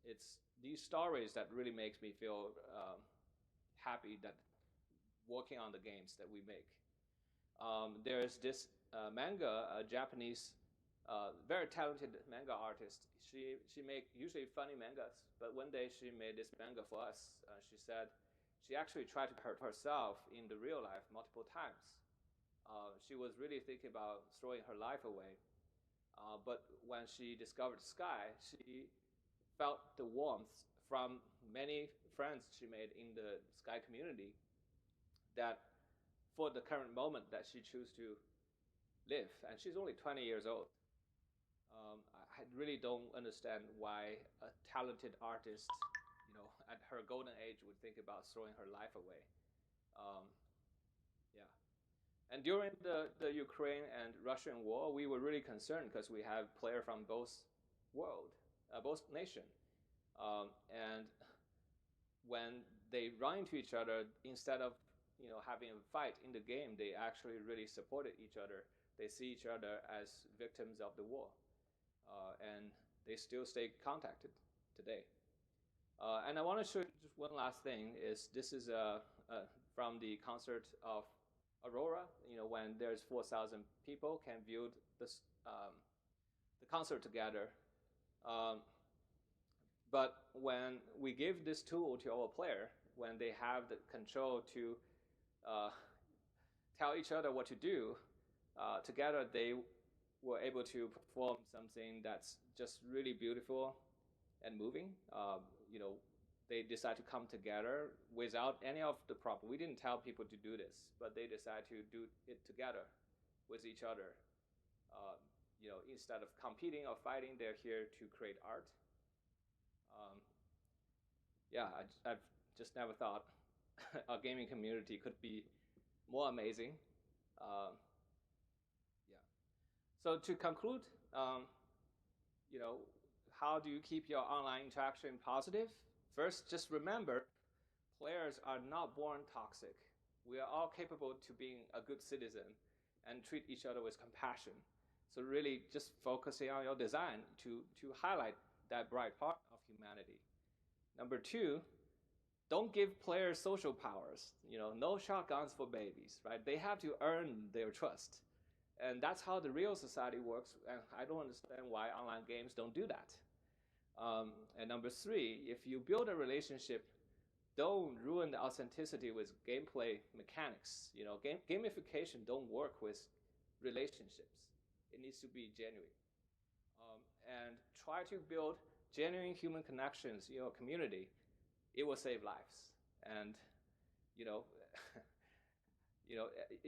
It's these stories that really makes me feel happy that working on the games that we make. There's this manga, a Japanese, very talented manga artist. She make usually funny mangas, but one day she made this manga for us. She said she actually tried to hurt herself in the real life multiple times. She was really thinking about throwing her life away. But when she discovered Sky, she felt the warmth from many friends she made in the Sky community, that for the current moment that she chose to live, and she's only 20 years old. I really don't understand why a talented artist, at her golden age would think about throwing her life away. Yeah. And during the Ukraine and Russian war, we were really concerned because we have players from both nations. And when they run into each other, instead of having a fight in the game, they actually really supported each other. They see each other as victims of the war, and they still stay contacted today. And I want to show you just one last thing. This is from the concert of Aurora. When there's 4,000 people can view the concert together. But when we give this tool to our player, when they have the control to tell each other what to do, together they were able to perform something that's just really beautiful and moving. They decide to come together without any of the problem. We didn't tell people to do this, but they decide to do it together with each other. Instead of competing or fighting, they're here to create art. I've just never thought a gaming community could be more amazing. So to conclude, how do you keep your online interaction positive? First, just remember, players are not born toxic. We are all capable to being a good citizen and treat each other with compassion. So really just focusing on your design to highlight that bright part of humanity. Number two, don't give players social powers. No shotguns for babies, right? They have to earn their trust. And that's how the real society works. And I don't understand why online games don't do that. And number three, if you build a relationship, don't ruin the authenticity with gameplay mechanics. Gamification don't work with relationships. It needs to be genuine. And try to build genuine human connections in your community. It will save lives. And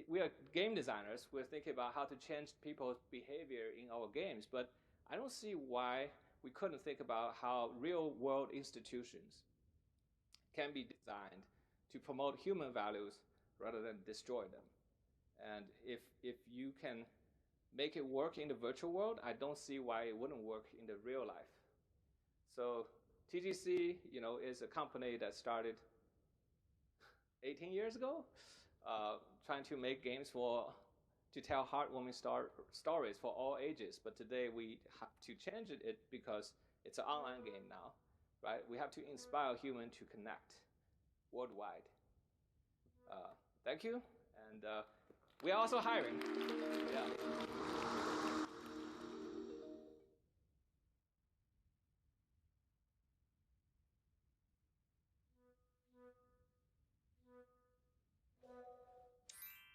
we are game designers. We're thinking about how to change people's behavior in our games, but I don't see why we couldn't think about how real-world institutions can be designed to promote human values rather than destroy them. And if you can make it work in the virtual world, I don't see why it wouldn't work in the real life. So TGC, is a company that started 18 years ago, trying to make games to tell heartwarming stories for all ages. But today we have to change it because it's an online game now, right? We have to inspire humans to connect worldwide. Thank you, and we are also hiring. Yeah.